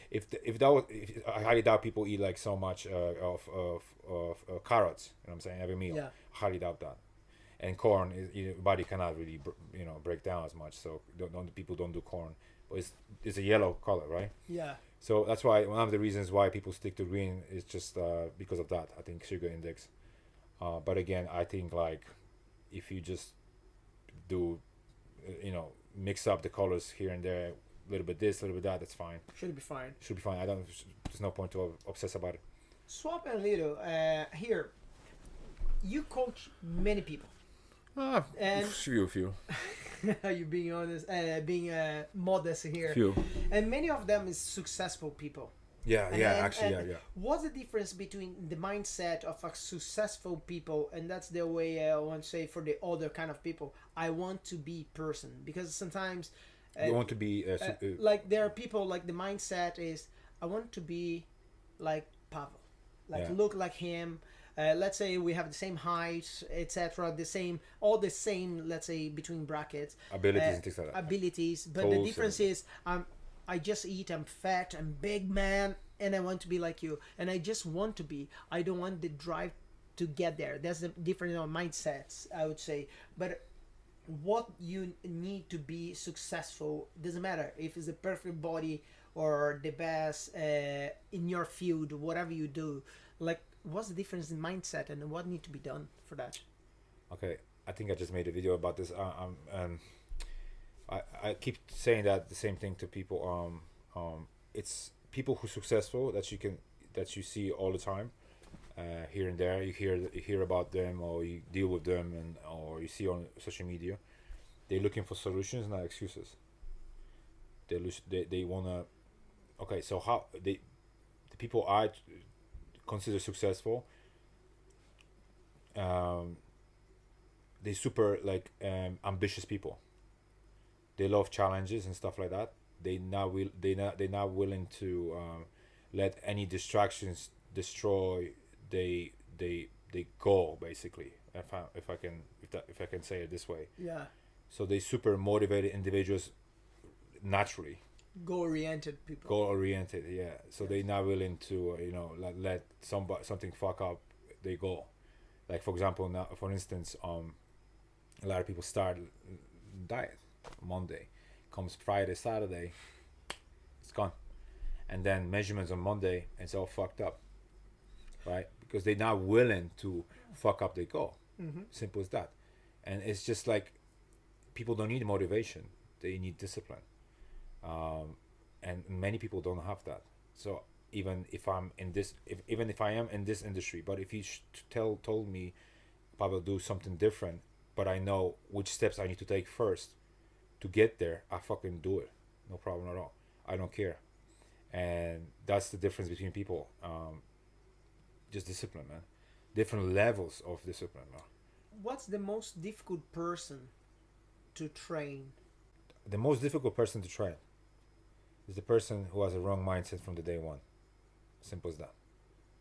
I highly doubt people eat like so much of carrots. You know what I'm saying? Every meal. Yeah. I highly doubt that. And corn, your body cannot really break down as much. So people don't do corn. But it's a yellow color, right? Yeah. So that's why one of the reasons why people stick to green is just because of that. I think sugar index. But again, I think like if you just do, mix up the colors here and there, a little bit this, a little bit that, that's fine. Should be fine. Should be fine. There's no point to obsess about it. Swap a little here. You coach many people. And few. You being honest, being modest here. Few. And many of them is successful people. Yeah. What's the difference between the mindset of a successful people, and that's the way I want to say for the other kind of people? I want to be person, because sometimes you want to be like there are people like the mindset is I want to be like Pavel, look like him. Let's say we have the same height, etc. All the same. Let's say between brackets, abilities and things like that. Abilities, but the difference is I just eat. I'm fat. I'm big man, and I want to be like you. And I just want to be. I don't want the drive to get there. That's the different mindsets, I would say. But what you need to be successful doesn't matter if it's the perfect body or the best in your field, whatever you do. Like, what's the difference in mindset and what need to be done for that? Okay, I think I just made a video about this. I keep saying that the same thing to people. It's people who are successful that you see all the time, here and there. You hear about them, or you deal with them, or you see on social media. They're looking for solutions, not excuses. They wanna. Okay, so how the people I consider successful, they super like ambitious people. They love challenges and stuff like that. They're not willing to let any distractions destroy they goal, basically. If I can say it this way. Yeah. So they super motivated individuals naturally. Goal oriented people. Goal oriented, yeah. So Yes. they're not willing to let something fuck up their goal. Like for example, now for instance, a lot of people start diet Monday, comes Friday, Saturday, it's gone, and then measurements on Monday, it's all fucked up, right? Because they're not willing to fuck up their goal. Mm-hmm. Simple as that. And it's just like people don't need motivation; they need discipline. And many people don't have that. So even if I'm in this, even if I am in this industry, but if you told me, Pavel, do something different, but I know which steps I need to take first to get there, I fucking do it. No problem at all. I don't care. And that's the difference between people. Just discipline, man. Different levels of discipline, man. What's the most difficult person to train? The most difficult person to train is the person who has a wrong mindset from the day one. Simple as that.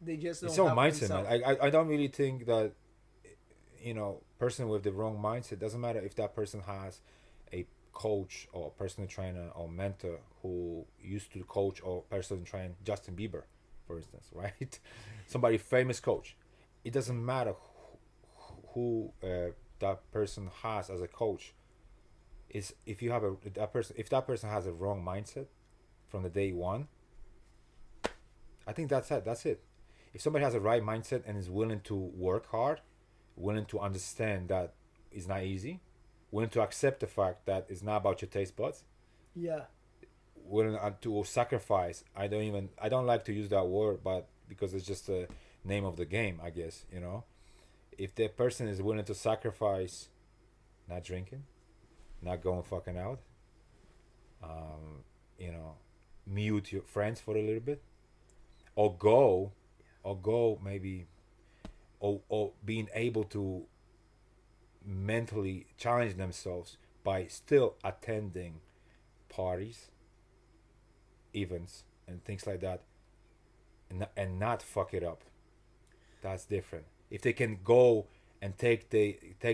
They just don't It's all have mindset, themselves. man. I don't really think that, person with the wrong mindset, doesn't matter if that person has a coach or personal trainer or mentor who used to coach or personal train Justin Bieber, for instance, right? Somebody famous coach. It doesn't matter who that person has as a coach. Is if you have if that person has a wrong mindset from the day one, I think that's it. If somebody has a right mindset and is willing to work hard, willing to understand that it's not easy, willing to accept the fact that it's not about your taste buds, Yeah. willing to sacrifice. I don't like to use that word, but because it's just the name of the game, I guess, if the person is willing to sacrifice not drinking, not going fucking out, mute your friends for a little bit, or go maybe, or being able to mentally challenge themselves by still attending parties, events, and things like that, and not fuck it up. That's different. If they can go and take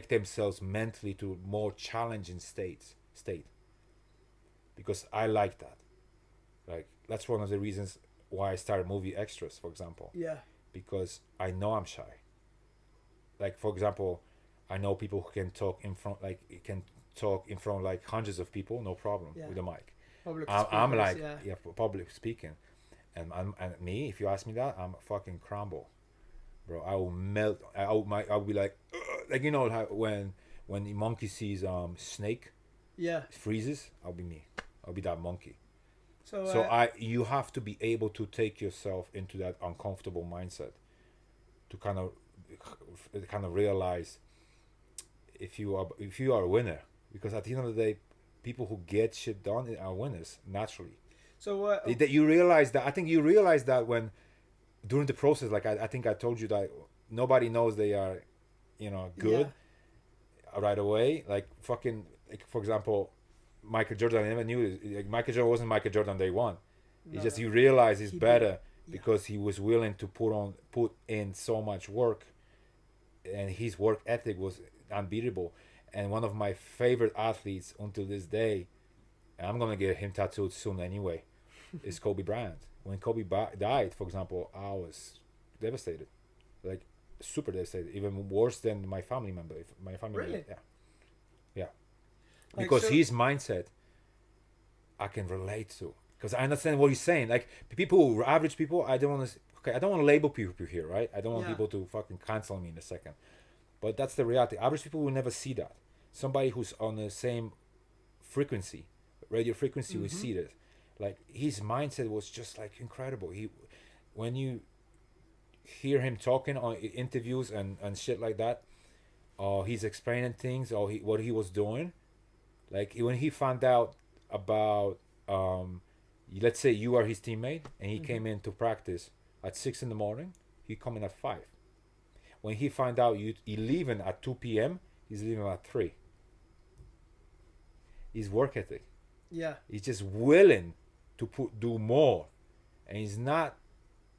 themselves mentally to more challenging state, because I like that. Like that's one of the reasons why I started movie extras, for example. Yeah. Because I know I'm shy. Like for example, I know people who can talk in front like hundreds of people, no problem, Yeah. with a mic. Public I'm speakers, like yeah. public speaking, and me, if you ask me that, I'm fucking crumble, bro. I will melt. I'll be like how when the monkey sees snake, Yeah. freezes. I'll be me. I'll be that monkey. So, So you have to be able to take yourself into that uncomfortable mindset to kind of realize if you are a winner, because at the end of the day, people who get shit done are winners naturally. so That you realize that. I think you realize that when during the process, like I think I told you that nobody knows they are, good right away. Like fucking, like for example, Michael Jordan. I never knew this. Like Michael Jordan wasn't Michael Jordan day one. No, You no. realize he's He better did. Yeah. because he was willing to put in so much work, and his work ethic was unbeatable. And one of my favorite athletes until this day, and I'm gonna get him tattooed soon anyway, is Kobe Bryant. When Kobe died, for example, I was devastated, like super devastated, even worse than my family member. Really? Yeah, Like, because so- his mindset, I can relate to, because I understand what he's saying. Like people, average people, I don't want to label people here, right? I don't want Yeah. people to fucking cancel me in a second, but that's the reality. Average people will never see that. Somebody who's on the same frequency, radio frequency, will see this. Like his mindset was just like incredible. When you hear him talking on interviews and shit like that, or he's explaining things, or what he was doing, like when he found out about, let's say you are his teammate and he came in to practice at 6 in the morning, he coming at 5. When he find out he leaving at 2 p.m., he's leaving at 3. He's work ethic. Yeah. He's just willing to do more, and he's not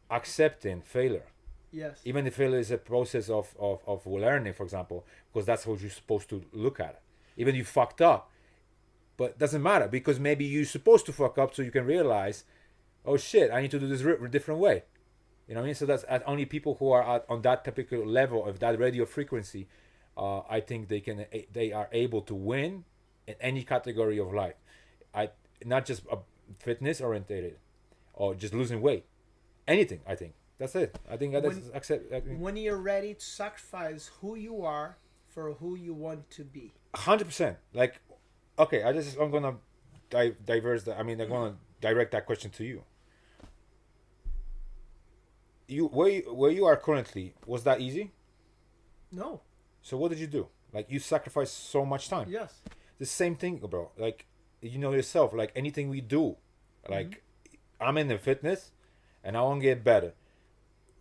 accepting failure. Yes. Even if failure is a process of learning, for example, because that's how you're supposed to look at it. Even you fucked up, but it doesn't matter, because maybe you're supposed to fuck up so you can realize, oh shit, I need to do this a different way. You know what I mean? So that's only people who are on that particular level of that radio frequency. I think they are able to win in any category of life. Not just fitness orientated or just losing weight. Anything, I think. That's it. I think that's accept. When you're ready to sacrifice who you are for who you want to be. 100%. Like, okay, I'm gonna diverse that. I mean, I'm gonna direct that question to you. Where you are currently, was that easy? No. So what did you do? Like, you sacrificed so much time. Yes. The same thing, bro. Like, you know yourself. Like, anything we do, like, I'm in the fitness, and I want to get better.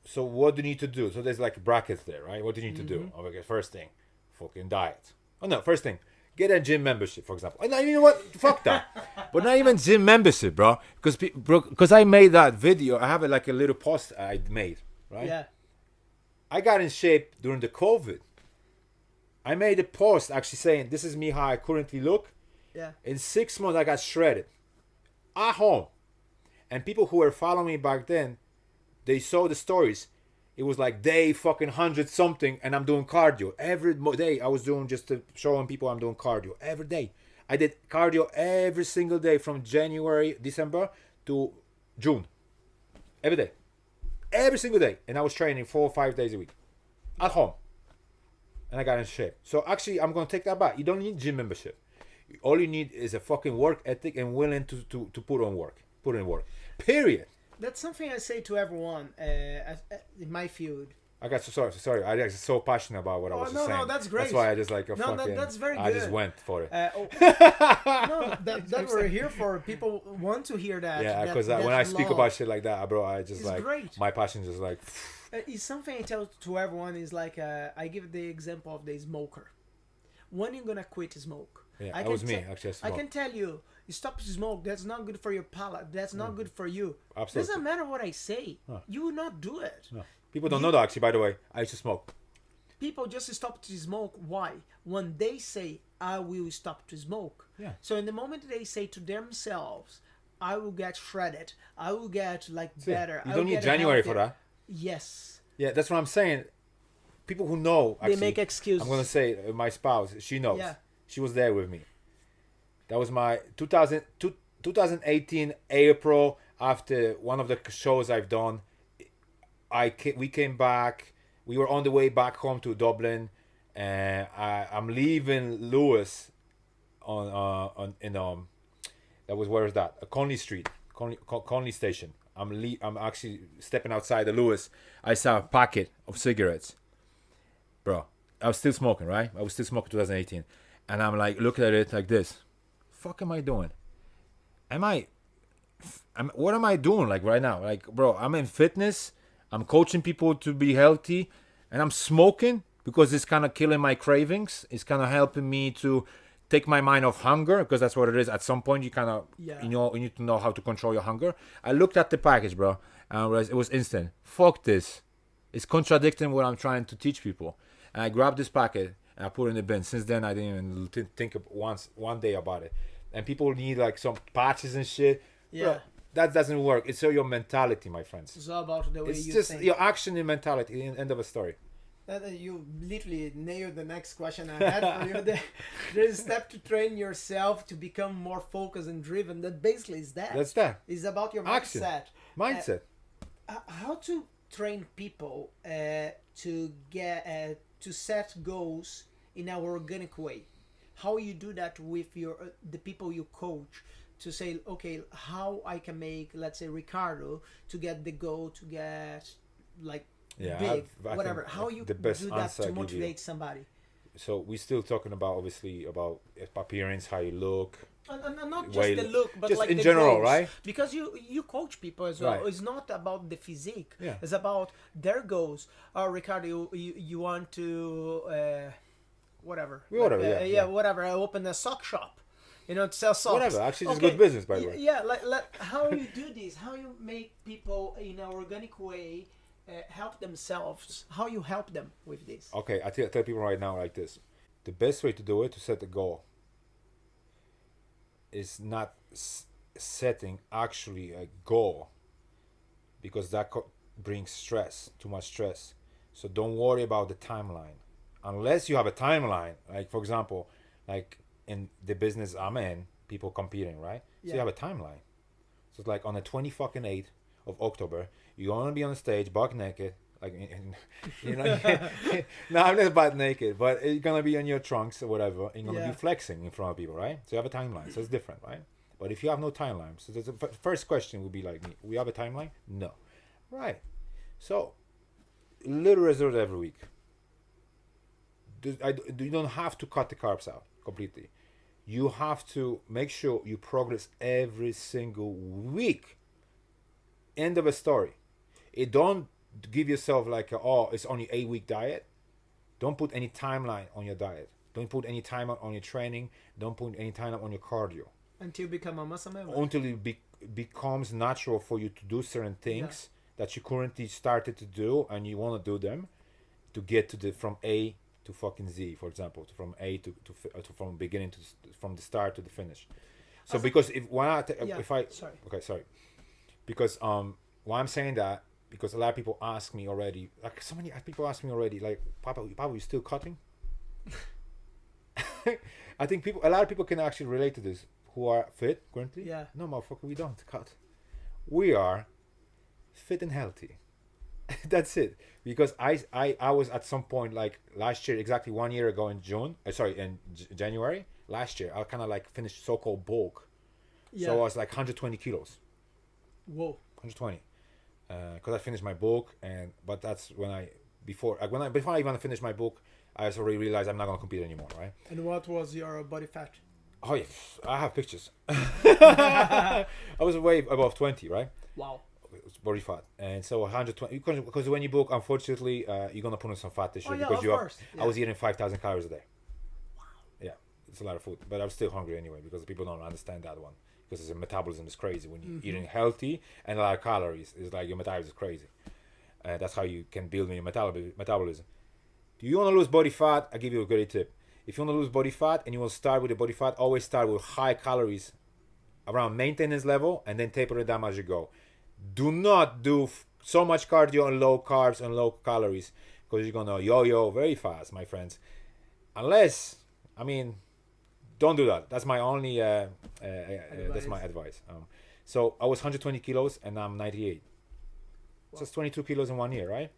So what do you need to do? So there's like brackets there, right? What do you need to do? Okay, first thing, fucking diet. Oh no, first thing, get a gym membership, for example. And you know what? Fuck that. But not even gym membership, bro. Because I made that video. I have like a little post I made, right? Yeah. I got in shape during the COVID. I made a post actually saying, this is me how I currently look. Yeah. In 6 months, I got shredded. At home. And people who were following me back then, they saw the stories. It was like day fucking 100 something, and I'm doing cardio every day. I was doing just to showing people I'm doing cardio every day. I did cardio every single day from December to June. Every day, every single day, and I was training 4 or 5 days a week, at home. And I got in shape. So actually, I'm gonna take that back. You don't need gym membership. All you need is a fucking work ethic and willing to put in work. Period. That's something I say to everyone in my field. I got sorry. I got so passionate about what I was saying. No, that's great. That's why I just that's very good. I just went for it. No, that we're here for. People want to hear that. Yeah, because when I speak about shit like that, bro, I just it's great. My passion just like. It's something I tell to everyone is like I give the example of the smoker. When you gonna quit smoke? Yeah, that was me actually. I can tell you. You stop to smoke. That's not good for your palate. That's not good for you. Absolutely. Doesn't matter what I say. You will not do it. No. People don't know that actually. By the way, I used to smoke. People just stop to smoke. Why? When they say, "I will stop to smoke." Yeah. So in the moment they say to themselves, "I will get shredded. I will get better." You don't need January for that. Yes. Yeah, that's what I'm saying. People who know actually, they make excuses. I'm gonna say my spouse. She knows. Yeah. She was there with me. That was my 2018 April, after one of the shows I've done. We came back. We were on the way back home to Dublin, and I'm leaving Lewis that was, where is that? Conley Street, Conley Station. I'm actually stepping outside the Lewis. I saw a packet of cigarettes, bro. I was still smoking, right? I was still smoking 2018, and I'm like looking at it like this. Fuck am I doing? What am I doing like right now? Like, bro, I'm in fitness. I'm coaching people to be healthy, and I'm smoking because it's kind of killing my cravings. It's kind of helping me to take my mind off hunger, because that's what it is. At some point, you kind of, you need to know how to control your hunger. I looked at the package, bro, and it was instant. Fuck this. It's contradicting what I'm trying to teach people. And I grabbed this packet and I put it in the bin. Since then, I didn't even think one day about it. And people need like some patches and shit. Yeah. Bro, that doesn't work. It's all your mentality, my friends. It's all about the way it's you just think. your action and mentality. End of a story. You literally nailed the next question I had for you. There's a step to train yourself to become more focused and driven. That basically is that. That's that. It's about your action. Mindset. How to train people to get to set goals in an organic way. How you do that with the people you coach, to say, okay, how I can make, let's say, Ricardo to get the goal to get like big, whatever. How you do that to motivate somebody? So we're still talking about, obviously, about appearance, how you look. And not just way, the look, but just like in the general, goals. right? Because you coach people as well. Right. It's not about the physique. Yeah. It's about their goals. Oh, Ricardo, you want to whatever. Whatever, yeah. Whatever. I open a sock shop. To sell socks. Whatever. Actually, it's good business, by the way. Yeah, like how you do this? How you make people in an organic way help themselves? How you help them with this? Okay, I tell people right now like this. The best way to do it, to set a goal, is not setting actually a goal, because that brings stress, too much stress. So don't worry about the timeline. Unless you have a timeline, like for example, like in the business I'm in, people competing, right? So you have a timeline. So it's like on the 28th of October, you're gonna be on the stage buck naked, like no, I'm not butt naked, but you're gonna be in your trunks or whatever, and you're gonna be flexing in front of people, right? So you have a timeline, so it's different, right? But if you have no timeline, so the first question would be like, we have a timeline? No, right? So little result every week. You don't have to cut the carbs out completely. You have to make sure you progress every single week. End of a story. Don't give yourself like it's only 8-week diet. Don't put any timeline on your diet. Don't put any time on your training. Don't put any time on your cardio. Until you become a muscle member. Until it becomes natural for you to do certain things that you currently started to do and you want to do them, to get to from A to fucking Z, for example, from A to from beginning to from the start to the finish. So because sorry, because why I'm saying that, because a lot of people ask me already, like so many people ask me already, like, Papa, you still cutting? I think a lot of people can actually relate to this who are fit currently. Yeah. No, motherfucker, we don't cut. We are fit and healthy. That's it. Because I was at some point, like last year, exactly 1 year ago in January last year, I kind of like finished so-called bulk. Yeah. So I was like 120 kilos. Whoa. 120. Because I finished my book, but that's when before I even finished my book, I already realized I'm not gonna compete anymore, right? And what was your body fat? Oh yeah, I have pictures. I was way above 20, right? Wow. Body fat, and so 120. Because when you book, unfortunately, you're gonna put on some fat this year because I was eating 5,000 calories a day. Wow. Yeah, it's a lot of food, but I'm still hungry anyway because people don't understand that one. Because the metabolism is crazy when you're eating healthy and a lot of calories. It's like your metabolism is crazy. That's how you can build your metabolism. Do you want to lose body fat? I'll give you a great tip. If you want to lose body fat and you want to start with the body fat, always start with high calories around maintenance level and then taper it down as you go. Do not do so much cardio and low carbs and low calories because you're going to yo-yo very fast, my friends. Unless, don't do that. That's my only that's my advice. So I was 120 kilos and I'm 98. Wow. So it's 22 kilos in 1 year, right?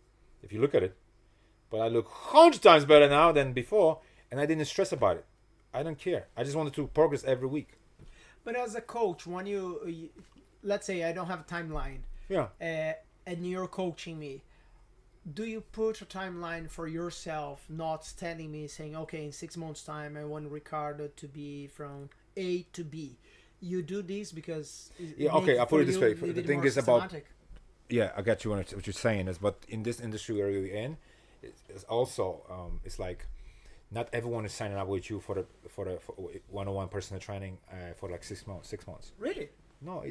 If you look at it. But I look 100 times better now than before, and I didn't stress about it. I don't care. I just wanted to progress every week. But as a coach, when you let's say I don't have a timeline, and you're coaching me, do you put a timeline for yourself, not telling me, saying, okay, in 6 months' time, I want Ricardo to be from A to B? You do this because... I put it this way. The thing is systematic. I get you what you're saying is, but in this industry where you're in, it's also, it's like, not everyone is signing up with you for one-on-one personal training for like 6 months. Really? No,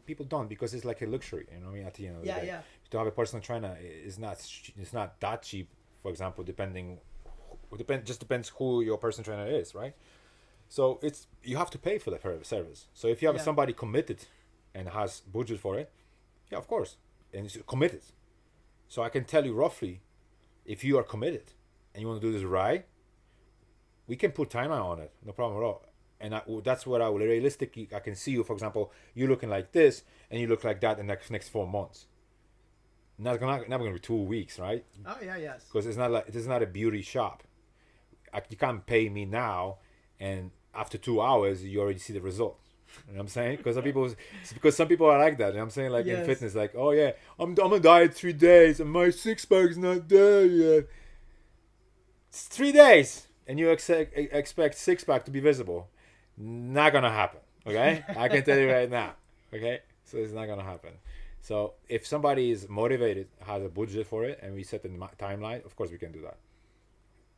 people don't, because it's like a luxury. You know what I mean? At the end of the day. Yeah. To have a personal trainer is not that cheap. For example, just depends who your personal trainer is, right? So you have to pay for the service. So if you have somebody committed and has budget for it, of course, and it's committed. So I can tell you roughly, if you are committed and you want to do this right, we can put timeline on it, no problem at all. And that's what I will realistically, I can see you, for example, you looking like this and you look like that in the next 4 months. Not gonna be 2 weeks, right? Oh yeah, yes. Because it is not a beauty shop. You can't pay me now, and after 2 hours you already see the result. You know what I'm saying? Because some people are like that. You know what I'm saying? Like in fitness, like, oh yeah, I'm on diet 3 days and my six-pack's not there yet. It's 3 days and you expect six-pack to be visible. Not gonna happen. Okay, I can tell you right now. Okay, so it's not gonna happen. So if somebody is motivated, has a budget for it, and we set a timeline, of course we can do that.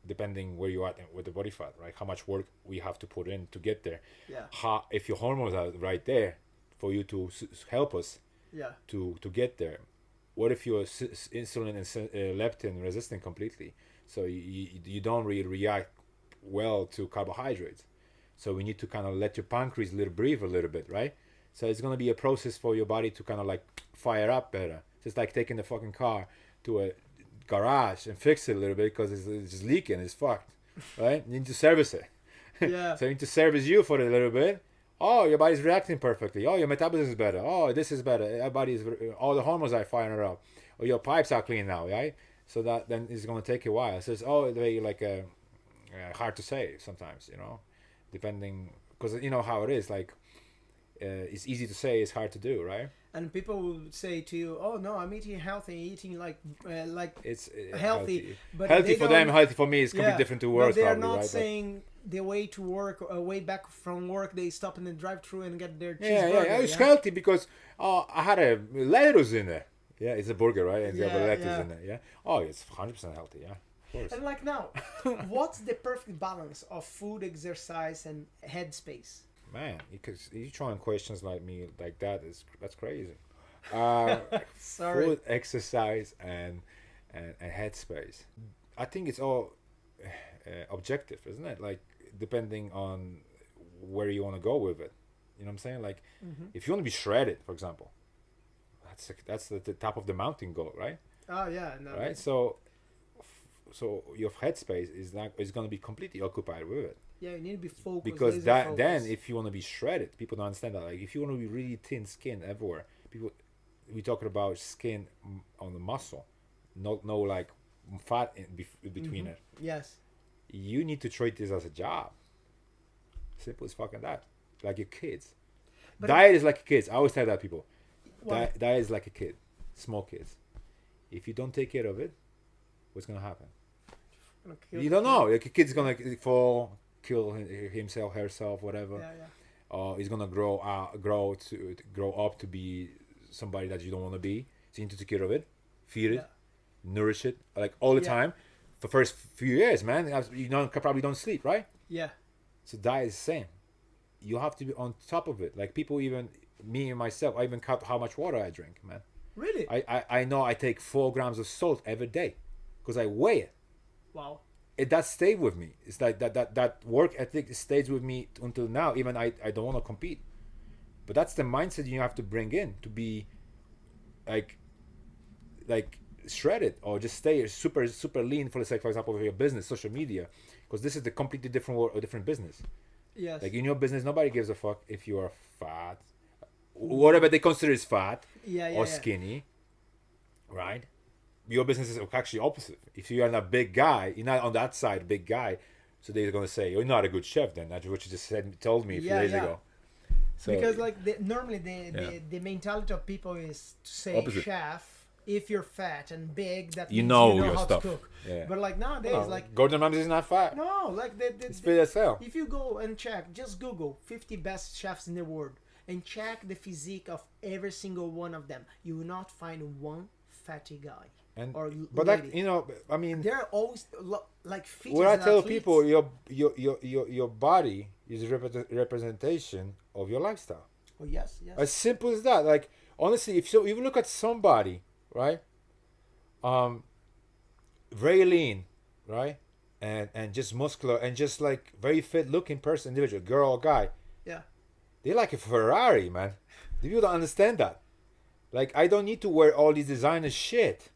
Depending where you are with the body fat, right? How much work we have to put in to get there. Yeah. How, if your hormones are right there for you to help us Yeah. to get there. What if you're insulin and leptin resistant completely? So you don't really react well to carbohydrates. So we need to kind of let your pancreas breathe a little bit, right? So it's going to be a process for your body to kind of like fire up better. Just like taking the fucking car to a garage and fix it a little bit because it's just leaking, it's fucked, right? You need to service it. Yeah. So you need to service you for a little bit. Oh, your body's reacting perfectly. Oh, your metabolism is better. Oh, this is better. Your body's, all the hormones are firing up. Or your pipes are clean now, right? So that then it's going to take a while. So it's all very like hard to say sometimes, you know, depending, because you know how it is. Like it's easy to say, it's hard to do, right? And people will say to you, "Oh no, I'm eating healthy, eating like it's healthy." But healthy for them, healthy for me is completely different to work. But they're probably, not right? saying the way to work, way back from work, they stop in the drive-thru and get their Yeah, cheeseburger. yeah, it's healthy because I had a lettuce in there. Yeah, it's a burger, right? And you have a lettuce in there. Yeah. Oh, it's 100% healthy. Yeah. Of course. And like now, what's the perfect balance of food, exercise, and headspace? Man, because you throwing questions like me like that's crazy. Sorry. Food, exercise, and headspace. I think it's all objective, isn't it? Like depending on where you want to go with it. You know what I'm saying? Like if you want to be shredded, for example, that's the top of the mountain goal, right? Oh yeah. No, right. So your headspace is going to be completely occupied with it. Yeah, you need to be focused. Because then if you want to be shredded, people don't understand that. Like if you want to be really thin skin everywhere, we talking about skin on the muscle, no like fat between it. Yes. You need to treat this as a job. Simple as fucking that. Like your kids. But diet is like kids. I always tell that people. Why? Diet is like a kid, small kids. If you don't take care of it, what's gonna happen? You don't know. Like a kid's gonna fall, kill himself, herself, whatever. Yeah, yeah. Or he's gonna grow up to be somebody that you don't want to be. So you need to take care of it, feed it, nourish it, like all the time. For first few years, man, you probably don't sleep, right? Yeah. So diet is the same. You have to be on top of it. Like people, even me and myself, I even count how much water I drink, man. Really? I know I take 4 grams of salt every day because I weigh it. Wow. That stayed with me. It's like that work ethic stays with me until now. Even I don't want to compete, but that's the mindset you have to bring in to be like shredded or just stay super lean for example with your business, social media, because this is the completely different world, a different business. Yes. Like in your business, nobody gives a fuck if you are fat, whatever they consider is fat or skinny, right? Your business is actually opposite. If you are not a big guy, you're not on that side, big guy, so they're gonna say you're not a good chef. Then that's what you just told me a few days ago. So, because like normally the mentality of people is to say opposite. chef if you're fat and big, that you means know you know your how stuff. to cook. Yeah. But like nowadays, like Gordon Ramsay is not fat. no, like It's fit as hell. if you go and check, just Google 50 best chefs in the world and check the physique of every single one of them, you will not find one fatty guy. And or but lady. that, you know, I mean, They're always like fit. what I as tell athletes. people, your body is a representation of your lifestyle. Oh yes, yes. As simple as that. Like honestly, if you look at somebody, right, very lean, right, and just muscular and just like very fit looking person, individual, girl or guy, Yeah. they're like a Ferrari, man. People don't understand that. Like I don't need to wear all these designer shit.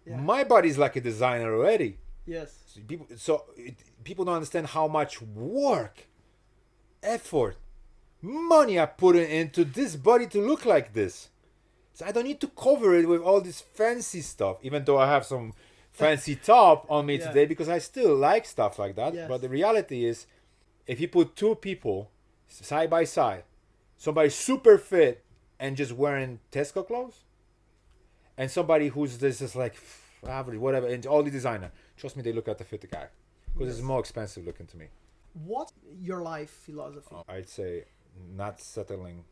Yeah. My body's like a designer already. Yes. People don't understand how much work, effort, money I put into this body to look like this. So I don't need to cover it with all this fancy stuff, even though I have some fancy top on me today, because I still like stuff like that. Yes. But the reality is, if you put 2 people side by side, somebody super fit and just wearing Tesco clothes, and somebody who's this is like average, whatever, and all the designer, trust me, they look at the fit guy because it's more expensive looking to me. What's your life philosophy? I'd say not settling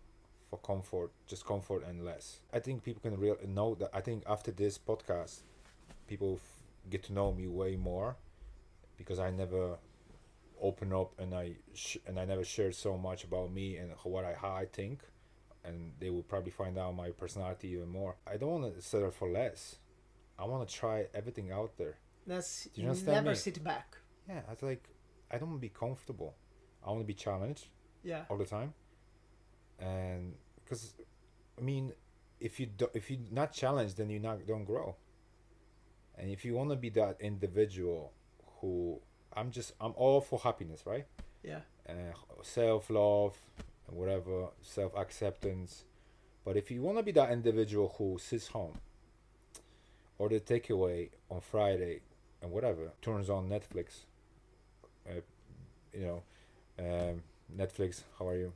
for comfort, just comfort and less. I think people can know that. I think after this podcast, people get to know me way more, because I never open up and I never shared so much about me and how I think, and they will probably find out my personality even more. I don't want to settle for less. I want to try everything out there. That's, Do you understand never me? sit back. Yeah, I don't want to be comfortable. I want to be challenged. Yeah. All the time. And because, I mean, if you're not challenged, then you don't grow. And if you want to be that individual who I'm all for happiness, right? Yeah. Self-love and whatever, self-acceptance. But if you want to be that individual who sits home, or the takeaway on Friday and whatever, turns on Netflix, Netflix, how are you?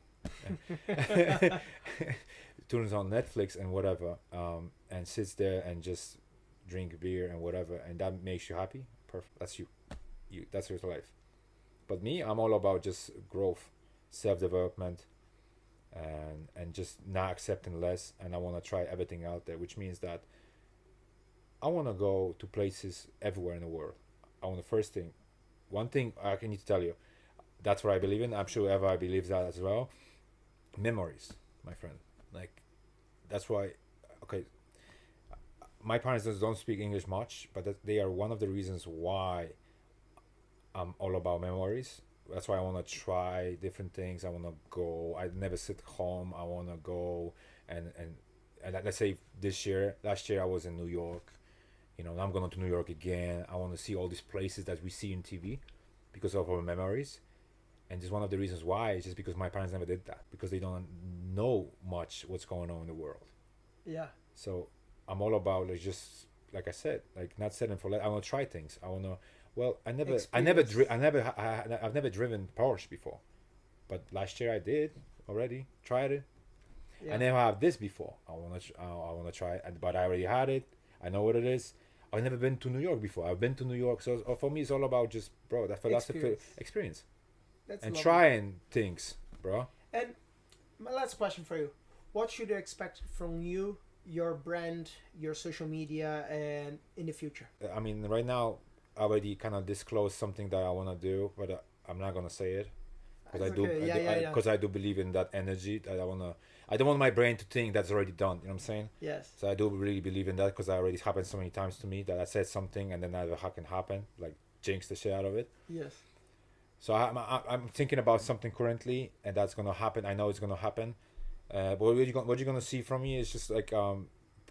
Turns on Netflix and whatever, and sits there and just drink beer and whatever, and that makes you happy, perfect. That's you. That's your life. But me, I'm all about just growth, self-development, and just not accepting less. And I want to try everything out there, which means that I want to go to places everywhere in the world. One thing I need to tell you, that's what I believe in. I'm sure Eva believes that as well. Memories, my friend. Like, that's why, okay, my parents don't speak English much, but they are one of the reasons why I'm all about memories. That's why I want to try different things. I want to go. I never sit home. I want to go and let's say last year I was in New York. Now I'm going to New York again. I want to see all these places that we see in TV because of our memories. And just one of the reasons why is just because my parents never did that, because they don't know much what's going on in the world. Yeah. So I'm all about like I said, like not settling for less. I want to try things. I want to. Well, I've never driven Porsche before, but last year I did already. Tried it. Yeah. I never have this before. I want to try it, but I already had it. I know what it is. I've never been to New York before. I've been to New York, so for me it's all about just, bro, that philosophy experience. That's and lovely. trying things, bro. And my last question for you: what should you expect from you, your brand, your social media, and in the future? I mean, right now, I already kind of disclosed something that I want to do, but I'm not gonna say it because I do believe in that energy that I don't want my brain to think that's already done. You know what I'm saying? Yes. So I do really believe in that because it already happened so many times to me that I said something and then never can happen, like jinx the shit out of it. Yes. So I'm thinking about something currently, and that's gonna happen. I know it's gonna happen. But what you're gonna see from me is just like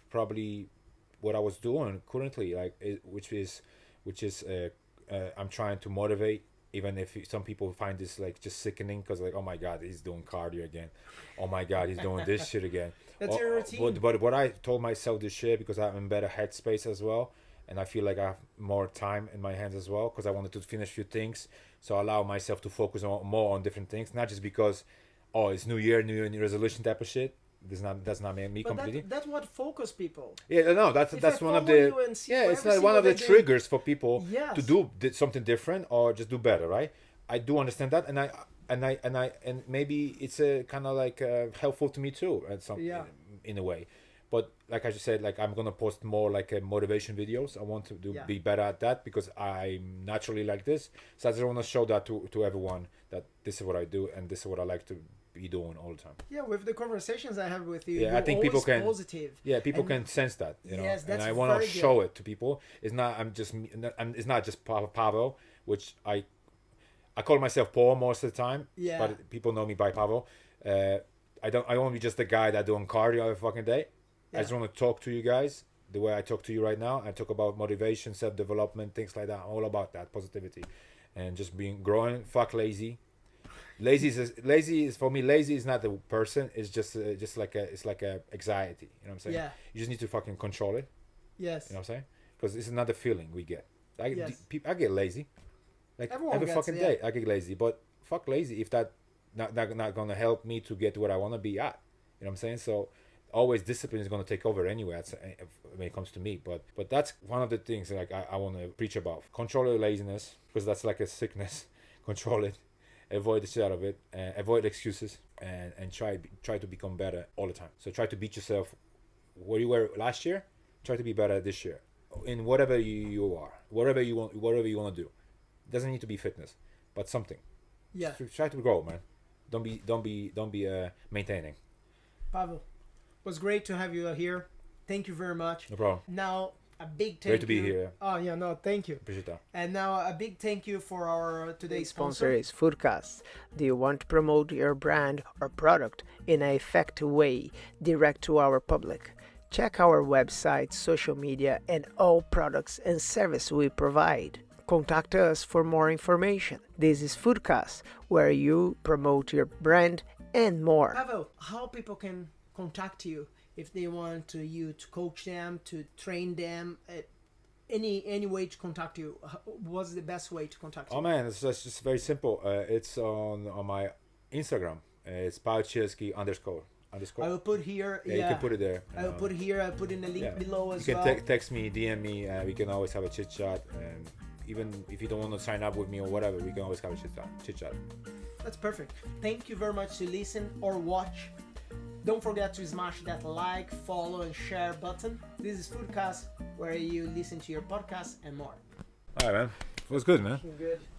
probably what I was doing currently, like which is I'm trying to motivate, even if some people find this like just sickening, because like, oh my god, he's doing cardio again, oh my god, he's doing this shit again. That's your routine. But what I told myself this year, because I'm in better headspace as well, and I feel like I have more time in my hands as well, because I wanted to finish a few things, so I allow myself to focus more on different things, not just because it's new year resolution type of shit. That's not me but completely. That's what focus people. Yeah, no, that's one of the it's like one of the triggers for people to do something different or just do better, right? I do understand that, and maybe it's a kind of like helpful to me too, in a way. But like I just said, like I'm gonna post more like motivation videos. I want to be better at that because I'm naturally like this. So I just want to show that to everyone that this is what I do and this is what I like to be doing all the time. Yeah, with the conversations I have with you, I think people can positive. Yeah, people can sense that, you know. Yes, and I want to show it to people. It's not it's not just Pavel, which I call myself Paul most of the time. Yeah. But people know me by Pavel. I don't want to be just the guy that doing cardio every fucking day. Yeah. I just want to talk to you guys the way I talk to you right now. I talk about motivation, self-development, things like that. I'm all about that, positivity, and just growing. Fuck lazy. Lazy is for me. Lazy is not the person. It's just like a anxiety. You know what I'm saying? Yeah. You just need to fucking control it. Yes. You know what I'm saying? Because it's another feeling we get. I get lazy. Like everyone every fucking day, I get lazy. But fuck lazy if that not gonna help me to get where I want to be at. You know what I'm saying? So always discipline is gonna take over anyway. When it comes to me. But that's one of the things like I want to preach about. Control your laziness, because that's like a sickness. Control it. avoid the shit out of it, avoid excuses, and try to become better all the time. So try to beat yourself where you were last year. Try to be better this year in whatever you are, whatever you want to do. It doesn't need to be fitness, but something. Yeah. Try to grow, man. Don't be maintaining. Pavel, it was great to have you here. Thank you very much. No problem. Now a big thank you. Great to be here. Oh yeah, no, thank you. Appreciate that. And now a big thank you for our today's Sponsor is FoodKast. Do you want to promote your brand or product in an effective way direct to our public? Check our website, social media, and all products and services we provide. Contact us for more information. This is FoodKast, where you promote your brand and more. Pavel, how people can contact you if they want you to coach them, to train them, any way to contact you? What's the best way to contact you? Oh man, it's just very simple. It's on my Instagram. It's Pauchilski __. I will put here. Yeah, you can put it there. I will put here. I'll put in the link below as well. You can text me, DM me. We can always have a chit chat. And even if you don't want to sign up with me or whatever, we can always have a chit chat. That's perfect. Thank you very much to listen or watch. Don't forget to smash that like, follow, and share button. This is FoodKast, where you listen to your podcast and more. All right, man. It was good, man. Good.